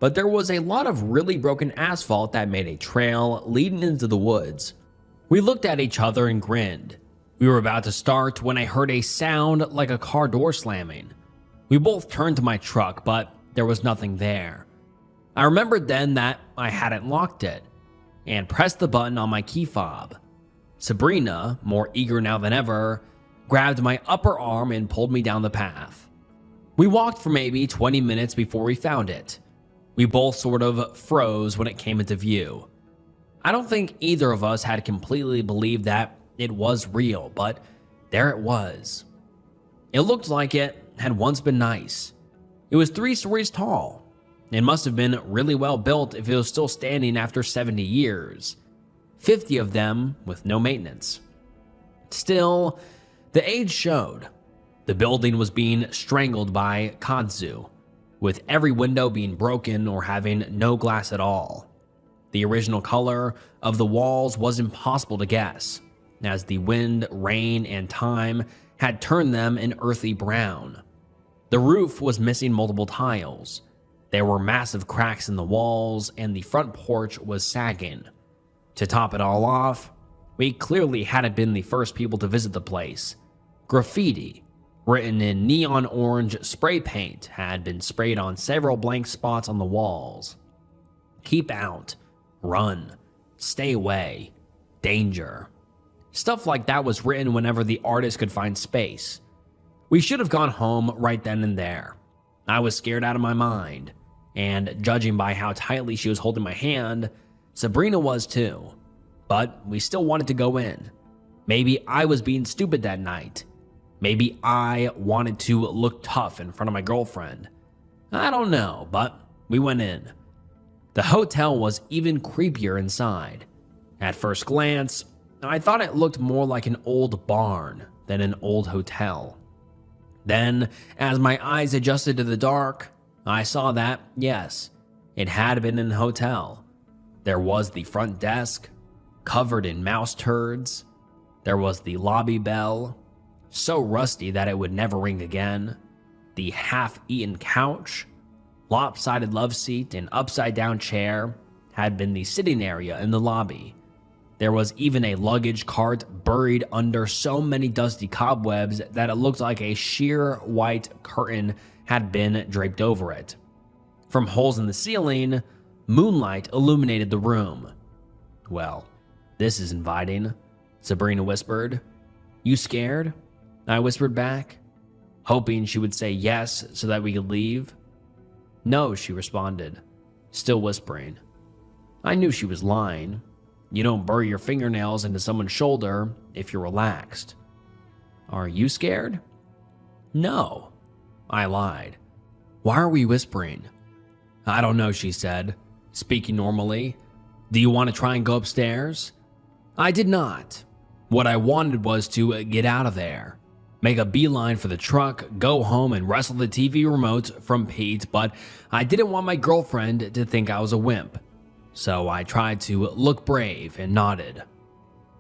but there was a lot of really broken asphalt that made a trail leading into the woods. We looked at each other and grinned. We were about to start when I heard a sound like a car door slamming. We both turned to my truck, but there was nothing there. I remembered then that I hadn't locked it, and pressed the button on my key fob. Sabrina, more eager now than ever, grabbed my upper arm and pulled me down the path. We walked for maybe 20 minutes before we found it. We both sort of froze when it came into view. I don't think either of us had completely believed that it was real, but there it was. It looked like it had once been nice. It was 3 stories tall. It must have been really well built if it was still standing after 70 years. 50 of them with no maintenance. Still, the age showed. The building was being strangled by kudzu, with every window being broken or having no glass at all. The original color of the walls was impossible to guess, as the wind, rain, and time had turned them an earthy brown. The roof was missing multiple tiles. There were massive cracks in the walls, and the front porch was sagging. To top it all off, we clearly hadn't been the first people to visit the place. Graffiti, written in neon orange spray paint, had been sprayed on several blank spots on the walls. Keep out, run, stay away, danger. Stuff like that was written whenever the artist could find space. We should have gone home right then and there. I was scared out of my mind, and judging by how tightly she was holding my hand, Sabrina was too. But we still wanted to go in. Maybe I was being stupid that night. Maybe I wanted to look tough in front of my girlfriend. I don't know, but we went in. The hotel was even creepier inside. At first glance, I thought it looked more like an old barn than an old hotel. Then, as my eyes adjusted to the dark, I saw that, yes, it had been an hotel. There was the front desk, covered in mouse turds. There was the lobby bell, so rusty that it would never ring again. The half-eaten couch, lopsided love seat, and upside-down chair had been the sitting area in the lobby. There was even a luggage cart buried under so many dusty cobwebs that it looked like a sheer white curtain had been draped over it. From holes in the ceiling, moonlight illuminated the room. "Well, this is inviting," Sabrina whispered. "You scared?" I whispered back, hoping she would say yes so that we could leave. "No," she responded, still whispering. I knew she was lying. You don't bury your fingernails into someone's shoulder if you're relaxed. "Are you scared?" "No," I lied. "Why are we whispering?" "I don't know," she said, speaking normally. "Do you want to try and go upstairs?" I did not. What I wanted was to get out of there, make a beeline for the truck, go home and wrestle the TV remote from Pete, but I didn't want my girlfriend to think I was a wimp. So I tried to look brave and nodded.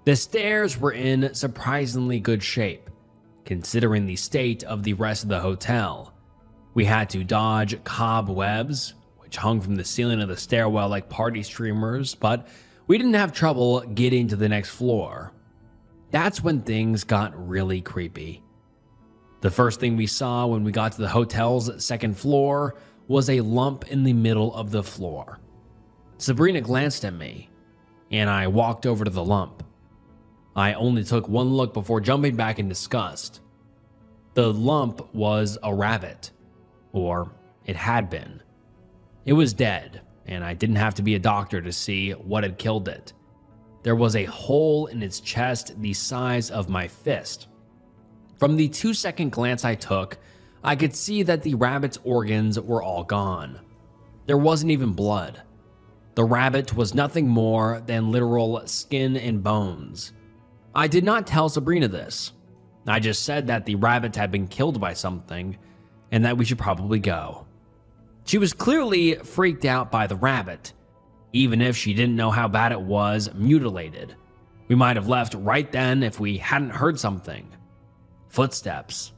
The stairs were in surprisingly good shape, considering the state of the rest of the hotel. We had to dodge cobwebs, which hung from the ceiling of the stairwell like party streamers, but we didn't have trouble getting to the next floor. That's when things got really creepy. The first thing we saw when we got to the hotel's second floor was a lump in the middle of the floor. Sabrina glanced at me, and I walked over to the lump. I only took one look before jumping back in disgust. The lump was a rabbit, or it had been. It was dead, and I didn't have to be a doctor to see what had killed it. There was a hole in its chest the size of my fist. From the 2-second glance I took, I could see that the rabbit's organs were all gone. There wasn't even blood. The rabbit was nothing more than literal skin and bones. I did not tell Sabrina this. I just said that the rabbit had been killed by something and that we should probably go. She was clearly freaked out by the rabbit, even if she didn't know how bad it was mutilated. We might have left right then if we hadn't heard something. Footsteps.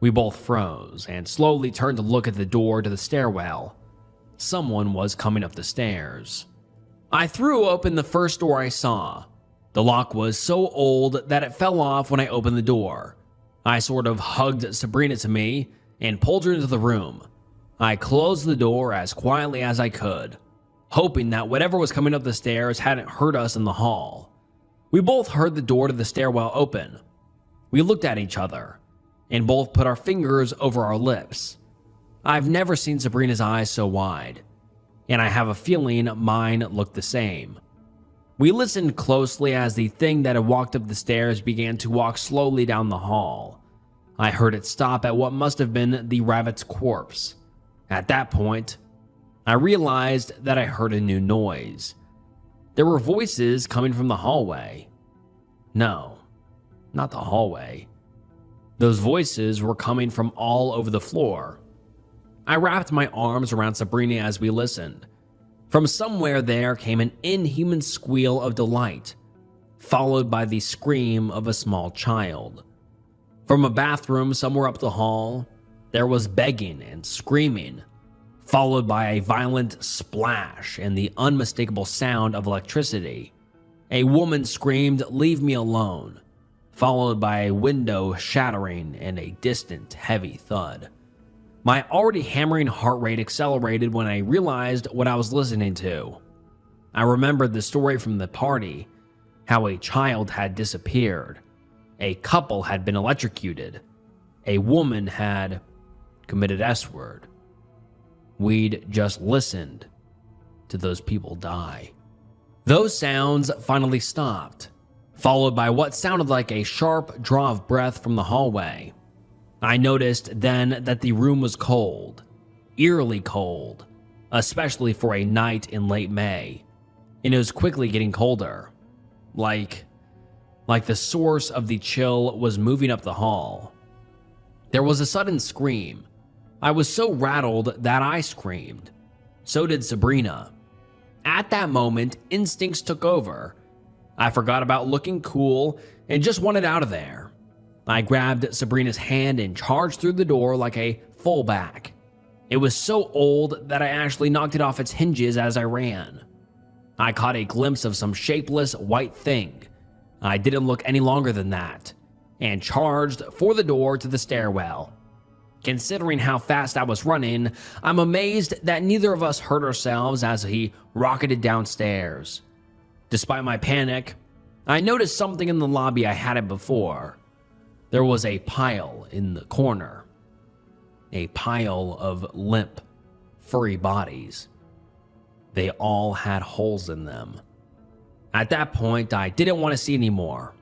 We both froze and slowly turned to look at the door to the stairwell. Someone was coming up the stairs. I threw open the first door I saw. The lock was so old that it fell off when I opened the door. I sort of hugged Sabrina to me and pulled her into the room. I closed the door as quietly as I could, hoping that whatever was coming up the stairs hadn't heard us in the hall. We both heard the door to the stairwell open. We looked at each other and both put our fingers over our lips. I've never seen Sabrina's eyes so wide, and I have a feeling mine looked the same. We listened closely as the thing that had walked up the stairs began to walk slowly down the hall. I heard it stop at what must have been the rabbit's corpse. At that point, I realized that I heard a new noise. There were voices coming from the hallway. No, not the hallway. Those voices were coming from all over the floor. I wrapped my arms around Sabrina as we listened. From somewhere there came an inhuman squeal of delight, followed by the scream of a small child. From a bathroom somewhere up the hall, there was begging and screaming, followed by a violent splash and the unmistakable sound of electricity. A woman screamed, "Leave me alone," followed by a window shattering and a distant, heavy thud. My already hammering heart rate accelerated when I realized what I was listening to. I remembered the story from the party, how a child had disappeared, a couple had been electrocuted, a woman had committed S-word. We'd just listened to those people die. Those sounds finally stopped, followed by what sounded like a sharp draw of breath from the hallway. I noticed then that the room was cold, eerily cold, especially for a night in late May, and it was quickly getting colder. Like the source of the chill was moving up the hall. There was a sudden scream. I was so rattled that I screamed. So did Sabrina. At that moment, instincts took over. I forgot about looking cool and just wanted out of there. I grabbed Sabrina's hand and charged through the door like a fullback. It was so old that I actually knocked it off its hinges as I ran. I caught a glimpse of some shapeless white thing. I didn't look any longer than that, and charged for the door to the stairwell. Considering how fast I was running, I'm amazed that neither of us hurt ourselves as he rocketed downstairs. Despite my panic, I noticed something in the lobby I hadn't before. There was a pile in the corner. A pile of limp, furry bodies. They all had holes in them. At that point, I didn't want to see any more.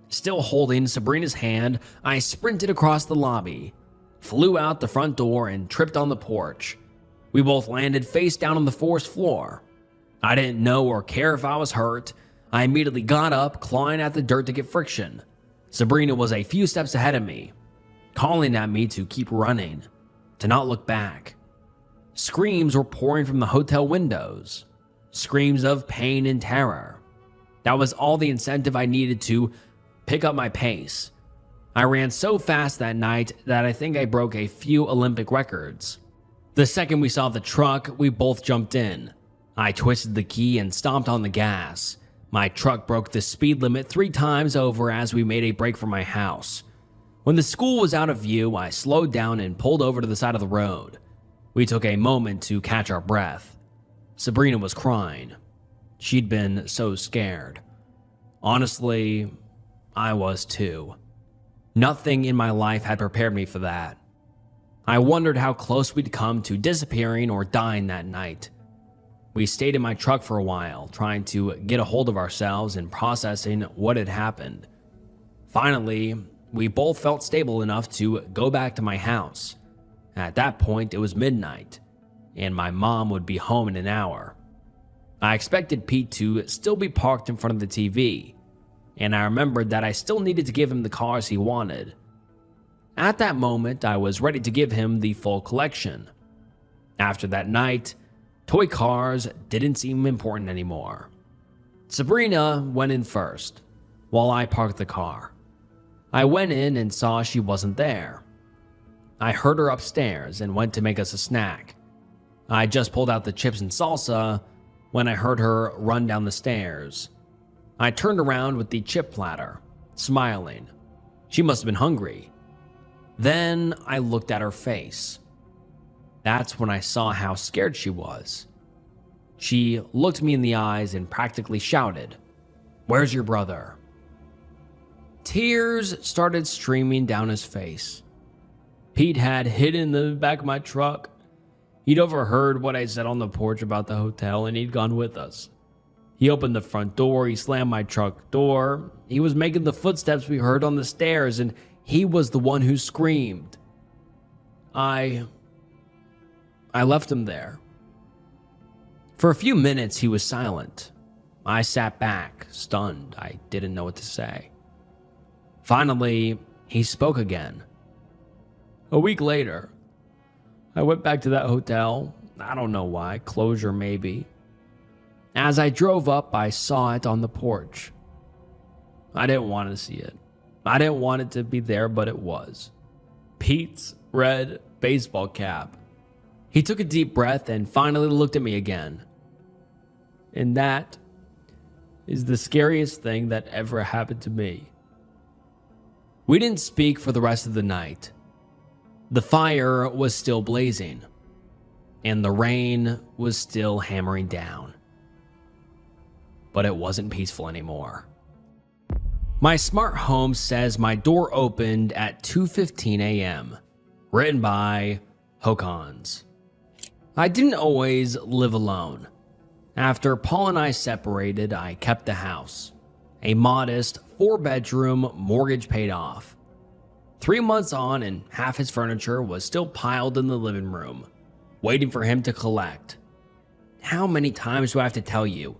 Still holding Sabrina's hand, I sprinted across the lobby, flew out the front door, and tripped on the porch. We both landed face down on the forest floor. I didn't know or care if I was hurt. I immediately got up, clawing at the dirt to get friction. Sabrina was a few steps ahead of me, calling at me to keep running, to not look back. Screams were pouring from the hotel windows, screams of pain and terror. That was all the incentive I needed to pick up my pace. I ran so fast that night that I think I broke a few Olympic records. The second we saw the truck, we both jumped in. I twisted the key and stomped on the gas. My truck broke the speed limit 3 times over as we made a break for my house. When the school was out of view, I slowed down and pulled over to the side of the road. We took a moment to catch our breath. Sabrina was crying. She'd been so scared. Honestly, I was too. Nothing in my life had prepared me for that. I wondered how close we'd come to disappearing or dying that night. We stayed in my truck for a while, trying to get a hold of ourselves and processing what had happened. Finally, we both felt stable enough to go back to my house. At that point, it was midnight, and my mom would be home in an hour. I expected Pete to still be parked in front of the TV, and I remembered that I still needed to give him the cars he wanted. At that moment, I was ready to give him the full collection. After that night, toy cars didn't seem important anymore. Sabrina went in first, while I parked the car. I went in and saw she wasn't there. I heard her upstairs and went to make us a snack. I just pulled out the chips and salsa when I heard her run down the stairs. I turned around with the chip platter, smiling. She must have been hungry. Then I looked at her face. That's when I saw how scared she was. She looked me in the eyes and practically shouted, "Where's your brother?" Tears started streaming down his face. Pete had hidden in the back of my truck. He'd overheard what I said on the porch about the hotel and he'd gone with us. He opened the front door, he slammed my truck door. He was making the footsteps we heard on the stairs and he was the one who screamed. I left him there. For a few minutes, he was silent. I sat back, stunned. I didn't know what to say. Finally, he spoke again. A week later, I went back to that hotel. I don't know why, closure maybe. As I drove up, I saw it on the porch. I didn't want to see it. I didn't want it to be there, but it was. Pete's red baseball cap. He took a deep breath and finally looked at me again. And that is the scariest thing that ever happened to me. We didn't speak for the rest of the night. The fire was still blazing, and the rain was still hammering down. But it wasn't peaceful anymore. My smart home says my door opened at 2:15 a.m., written by Hokons. I didn't always live alone. After Paul and I separated, I kept the house. A modest 4-bedroom, mortgage paid off. 3 months on and half his furniture was still piled in the living room, waiting for him to collect. How many times do I have to tell you?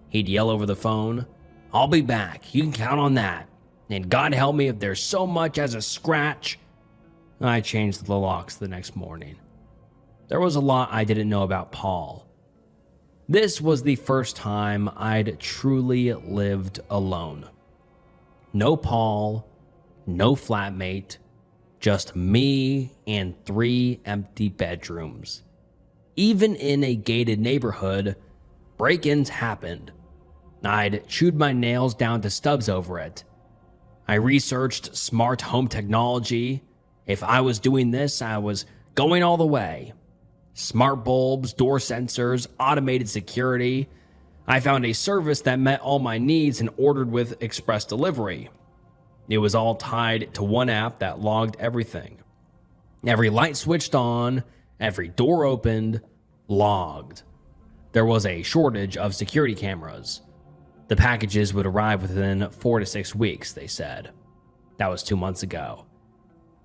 He'd yell over the phone, "I'll be back, you can count on that. And God help me if there's so much as a scratch." I changed the locks the next morning. There was a lot I didn't know about Paul. This was the first time I'd truly lived alone. No Paul, no flatmate, just me and 3 empty bedrooms. Even in a gated neighborhood, break-ins happened. I'd chewed my nails down to stubs over it. I researched smart home technology. If I was doing this, I was going all the way. Smart bulbs, door sensors, automated security. I found a service that met all my needs and ordered with express delivery. It was all tied to one app that logged everything. Every light switched on, every door opened, logged. There was a shortage of security cameras. The packages would arrive within 4 to 6 weeks, they said. That was 2 months ago.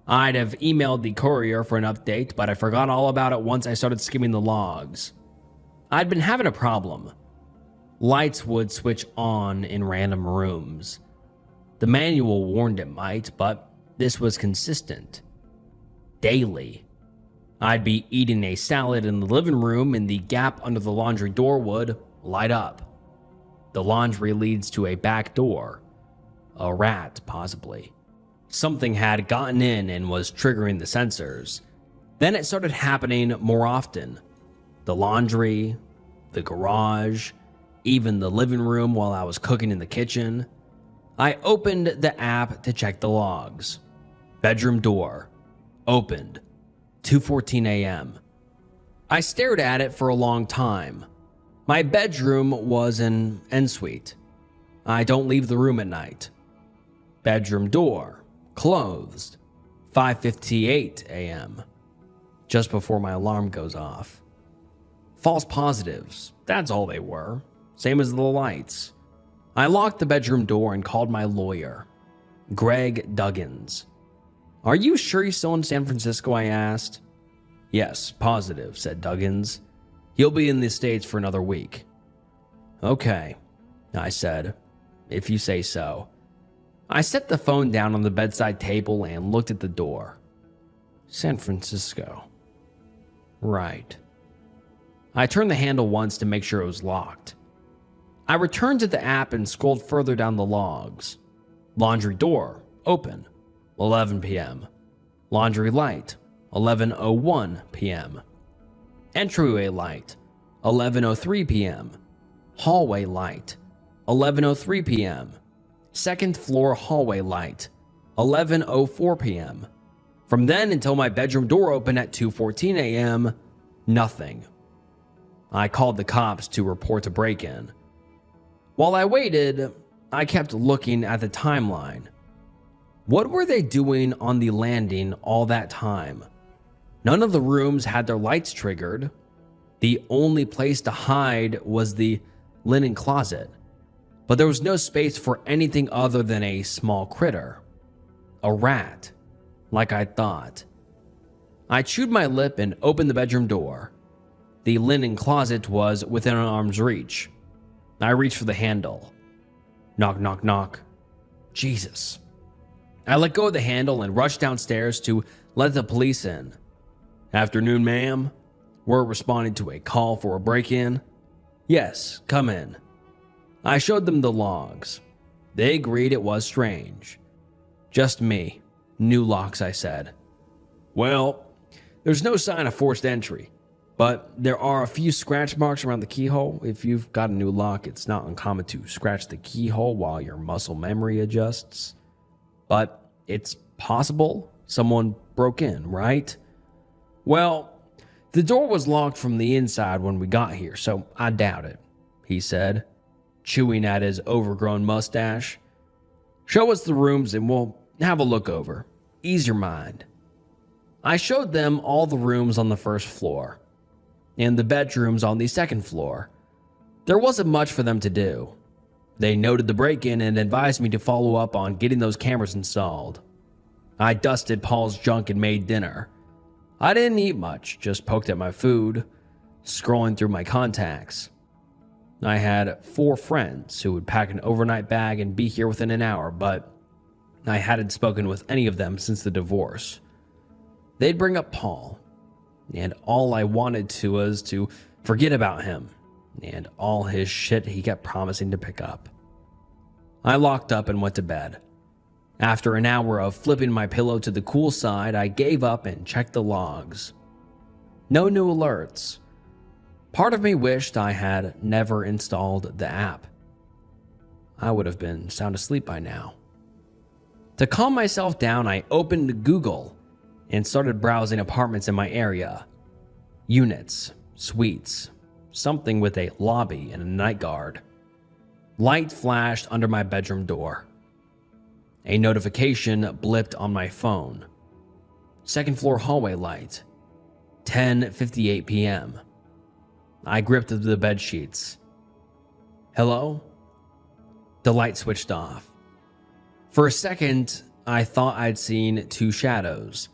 I'd have emailed the courier for an update, but I forgot all about it once I started skimming the logs. I'd been having a problem. Lights would switch on in random rooms. The manual warned it might, but this was consistent. Daily. I'd be eating a salad in the living room and the gap under the laundry door would light up. The laundry leads to a back door. A rat, possibly. Something had gotten in and was triggering the sensors. Then it started happening more often. The laundry, the garage, even the living room while I was cooking in the kitchen. I opened the app to check the logs. Bedroom door. Opened. 2:14 a.m. I stared at it for a long time. My bedroom was an ensuite. I don't leave the room at night. Bedroom door. Closed. 5:58 a.m. just before my alarm goes off. False positives, that's all they were, same as the lights. I locked the bedroom door and called my lawyer, Greg Duggins. "Are you sure you're still in San Francisco?" I asked. "Yes, positive," said Duggins. "He'll be in the States for another week." "Okay," I said, "if you say so." I set the phone down on the bedside table and looked at the door. San Francisco. Right. I turned the handle once to make sure it was locked. I returned to the app and scrolled further down the logs. Laundry door, open, 11 p.m. Laundry light, 11:01 p.m. Entryway light, 11:03 p.m. Hallway light, 11:03 p.m. Second floor hallway light, 11:04 p.m. From then until my bedroom door opened at 2:14 a.m., nothing. I called the cops to report a break-in. While I waited, I kept looking at the timeline. What were they doing on the landing all that time? None of the rooms had their lights triggered. The only place to hide was the linen closet, but there was no space for anything other than a small critter. A rat, like I thought. I chewed my lip and opened the bedroom door. The linen closet was within an arm's reach. I reached for the handle. Knock, knock, knock. Jesus. I let go of the handle and rushed downstairs to let the police in. "Afternoon, ma'am. We're responding to a call for a break-in." "Yes, come in." I showed them the logs. They agreed it was strange. "Just me. New locks," I said. "Well, there's no sign of forced entry, but there are a few scratch marks around the keyhole. If you've got a new lock, it's not uncommon to scratch the keyhole while your muscle memory adjusts. But it's possible someone broke in, right?" "Well, the door was locked from the inside when we got here, so I doubt it," he said, chewing at his overgrown mustache. "Show us the rooms and we'll have a look over. Ease your mind." I showed them all the rooms on the first floor and the bedrooms on the second floor. There wasn't much for them to do. They noted the break-in and advised me to follow up on getting those cameras installed. I dusted Paul's junk and made dinner. I didn't eat much, just poked at my food, scrolling through my contacts. I had 4 friends who would pack an overnight bag and be here within an hour, but I hadn't spoken with any of them since the divorce. They'd bring up Paul, and all I wanted to was to forget about him and all his shit he kept promising to pick up. I locked up and went to bed. After an hour of flipping my pillow to the cool side, I gave up and checked the logs. No new alerts. Part of me wished I had never installed the app. I would have been sound asleep by now. To calm myself down, I opened Google and started browsing apartments in my area. Units, suites, something with a lobby and a night guard. Light flashed under my bedroom door. A notification blipped on my phone. Second floor hallway light. 10:58 p.m. I gripped the bed sheets. "Hello?" The light switched off. For a second, I thought I'd seen 2 shadows,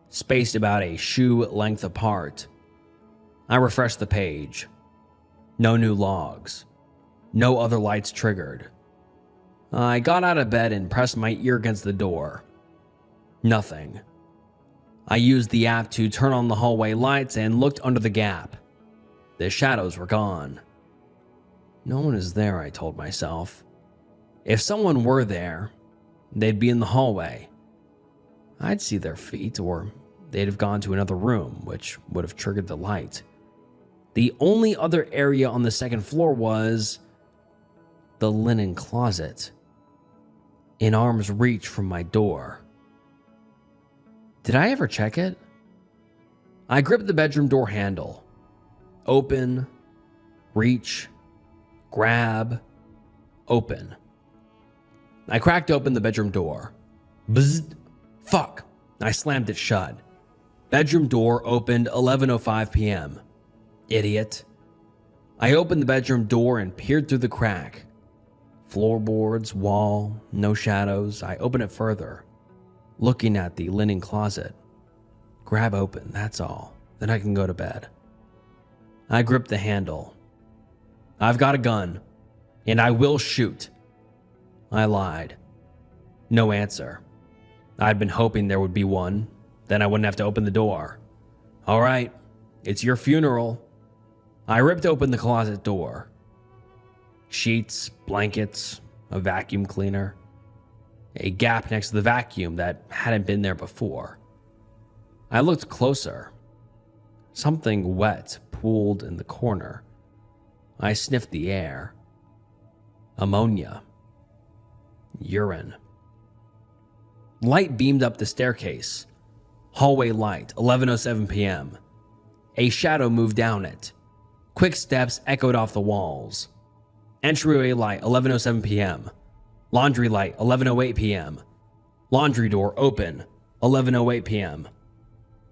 spaced about a shoe length apart. I refreshed the page. No new logs. No other lights triggered. I got out of bed and pressed my ear against the door. Nothing. I used the app to turn on the hallway lights and looked under the gap. The shadows were gone. No one is there, I told myself. If someone were there, they'd be in the hallway. I'd see their feet, or they'd have gone to another room, which would have triggered the light. The only other area on the second floor was the linen closet, in arm's reach from my door. Did I ever check it? I gripped the bedroom door handle. Open, reach, grab, open. I cracked open the bedroom door. Bzzzt. Fuck. I slammed it shut. Bedroom door opened 11:05 p.m. Idiot. I opened the bedroom door and peered through the crack. Floorboards, wall, no shadows. I open it further, looking at the linen closet. Grab open, that's all. Then I can go to bed. I grip the handle. I've got a gun, and I will shoot. I lied. No answer. I'd been hoping there would be one. Then I wouldn't have to open the door. All right, it's your funeral. I ripped open the closet door. Sheets, blankets, a vacuum cleaner. A gap next to the vacuum that hadn't been there before. I looked closer. Something wet pooled in the corner. I sniffed the air. Ammonia. Urine. Light beamed up the staircase. Hallway light, 11:07 p.m. A shadow moved down it. Quick steps echoed off the walls. Entryway light, 11:07 p.m. Laundry light, 11:08 p.m. Laundry door open, 11:08 p.m.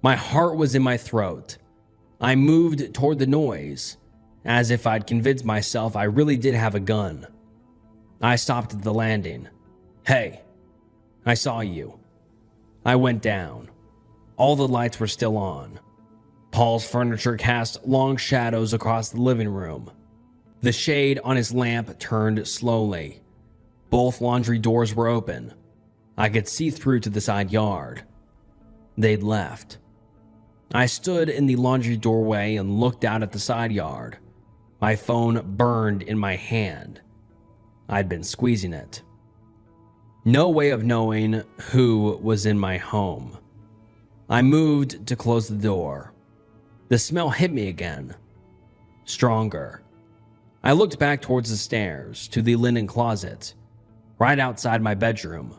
My heart was in my throat. I moved toward the noise, as if I'd convinced myself I really did have a gun. I stopped at the landing. Hey, I saw you. I went down. All the lights were still on. Paul's furniture cast long shadows across the living room. The shade on his lamp turned slowly. Both laundry doors were open. I could see through to the side yard. They'd left. I stood in the laundry doorway and looked out at the side yard. My phone burned in my hand. I'd been squeezing it. No way of knowing who was in my home. I moved to close the door. The smell hit me again. Stronger. I looked back towards the stairs to the linen closet, right outside my bedroom.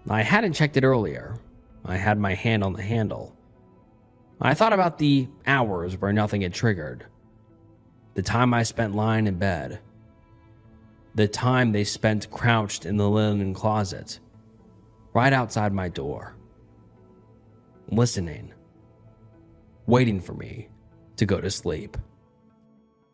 I hadn't checked it earlier. I had my hand on the handle. I thought about the hours where nothing had triggered. The time I spent lying in bed. The time they spent crouched in the linen closet, right outside my door. Listening. Waiting for me to go to sleep.